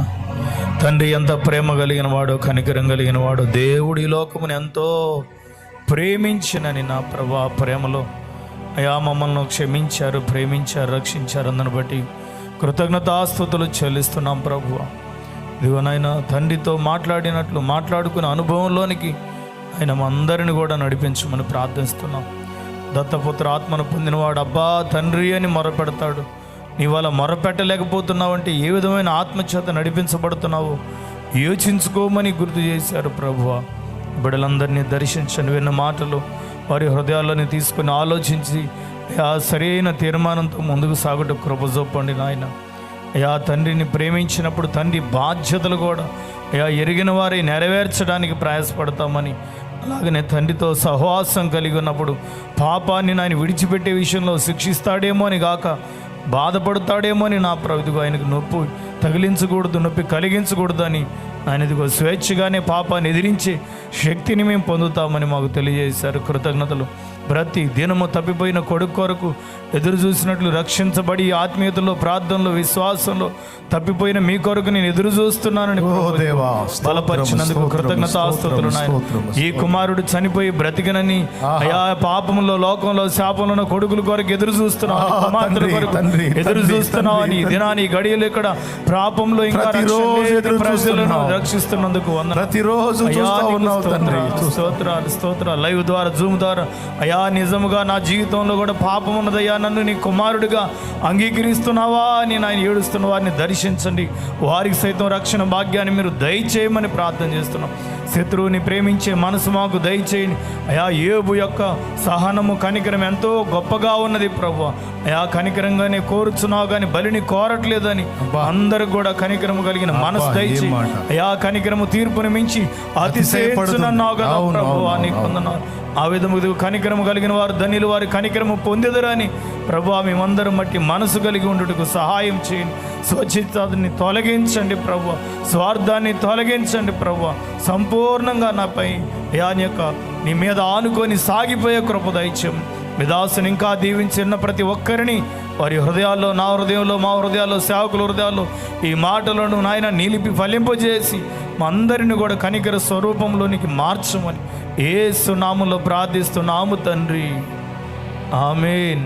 తండ్రి ఎంత ప్రేమ కలిగిన వాడు, కనికరం కలిగిన వాడు. దేవుడి లోకముని ఎంతో ప్రేమించినని నా ప్రభా ప్రేమలో అయా మమ్మల్ని క్షమించారు, ప్రేమించారు, రక్షించారు. అందుని బట్టి కృతజ్ఞతాస్తుతులు చెల్లిస్తున్నాం ప్రభువా. ఇదిగోనైనా తండ్రితో మాట్లాడినట్లు మాట్లాడుకునే అనుభవంలోనికి ఆయన అందరిని కూడా నడిపించమని ప్రార్థిస్తున్నాం. దత్తపుత్ర ఆత్మను పొందినవాడు అబ్బా తండ్రి అని మొరపెడతాడు. నీ వల్ల మొరపెట్టలేకపోతున్నావు అంటే ఏ విధమైన ఆత్మచేత నడిపించబడుతున్నావు యోచించుకోమని గుర్తు చేశారు ప్రభువా. బిడ్డలందరినీ దర్శించండి. విన్న మాటలు వారి హృదయాల్లోని తీసుకుని ఆలోచించి ఆ సరైన తీర్మానంతో ముందుకు సాగుట కృప చూపండి నాయన. అయా తండ్రిని ప్రేమించినప్పుడు తండ్రి బాధ్యతలు కూడా అయా ఎరిగిన వారి నెరవేర్చడానికి ప్రయాసపడతామని, అలాగనే తండ్రితో సహవాసం కలిగి ఉన్నప్పుడు పాపాన్ని ఆయన విడిచిపెట్టే విషయంలో శిక్షిస్తాడేమో అని గాక బాధపడతాడేమో అని నా ప్రభుత్వ ఆయనకు నొప్పి తగిలించకూడదు, నొప్పి కలిగించకూడదు అని ఆయన ఇదిగో స్వేచ్ఛగానే పాపాన్ని ఎదిరించే శక్తిని మేము పొందుతామని మాకు తెలియజేశారు. కృతజ్ఞతలు. ప్రతి దినము తప్పిపోయిన కొడుకు కొరకు ఎదురు చూసినట్లు రక్షించబడి ఆత్మీయతలో, ప్రార్థనలో, విశ్వాసంలో తప్పిపోయిన మీ కొరకు నేను ఎదురు చూస్తున్నానని బలపరిచినందుకు కృతజ్ఞతాస్తుతులు నాయన. ఈ కుమారుడు చనిపోయి బ్రతికనని అయా పాపంలో, లోకంలో, శాపంలో కొడుకుల కొరకు ఎదురు చూస్తున్నావు, కుమార్తెల కొరకు ఎదురు చూస్తున్నావు అని దినాన్ని గడియలు ఇక్కడ పాపంలో ఇంకా ప్రజలను రక్షిస్తున్నందుకు ప్రతిరోజు స్తోత్రాలు. లైవ్ ద్వారా, జూమ్ ద్వారా అయా నిజముగా నా జీవితంలో కూడా పాపం ఉన్నదయ్యా, నన్ను నీ కుమారుడిగా అంగీకరిస్తున్నావా అని ఆయన ఏడుస్తున్న వారిని దర్శించండి. వారికి సైతం రక్షణ భాగ్యాన్ని మీరు దయచేయమని ప్రార్థన చేస్తున్నాం. శత్రువుని ప్రేమించే మనసు మాకు దయచేయండి అయా. యోబు యొక్క సహనము, కనికరం ఎంతో గొప్పగా ఉన్నది ప్రభు. అయా కనికరంగానే కోరుచున్నావు కానీ బలిని కోరట్లేదని అందరికి కూడా కనికరము కలిగిన మనసు దయచేయి అయా. కనికరము తీర్పుని మించి అతిశయించునన్నావు కదా ప్రభు, నీకు వందనాలు. ఆ విధముగా కనికరము కలిగిన వారు ధన్యులు, వారి కనికరము పొందెదరని ప్రభు మేమందరం బట్టి మనసు కలిగి ఉండుటకు సహాయం చేయండి. స్వచ్ఛతని తొలగించండి ప్రభు, స్వార్థాన్ని తొలగించండి ప్రభు. సంపూర్ణంగా నాపై యాని యొక్క నీ మీద ఆనుకొని సాగిపోయే కృప దయచేయం. విదాసుని ఇంకా దీవించిన ప్రతి ఒక్కరిని వారి హృదయాల్లో, నా హృదయంలో, మా హృదయాల్లో, సేవకుల హృదయాల్లో ఈ మాటలను నాయన నిలిపి ఫలింపజేసి మా అందరిని కూడా కనికర స్వరూపంలోనికి మార్చమని యేసు నామములో ప్రార్థిస్తున్నాము తండ్రి. ఆమేన్.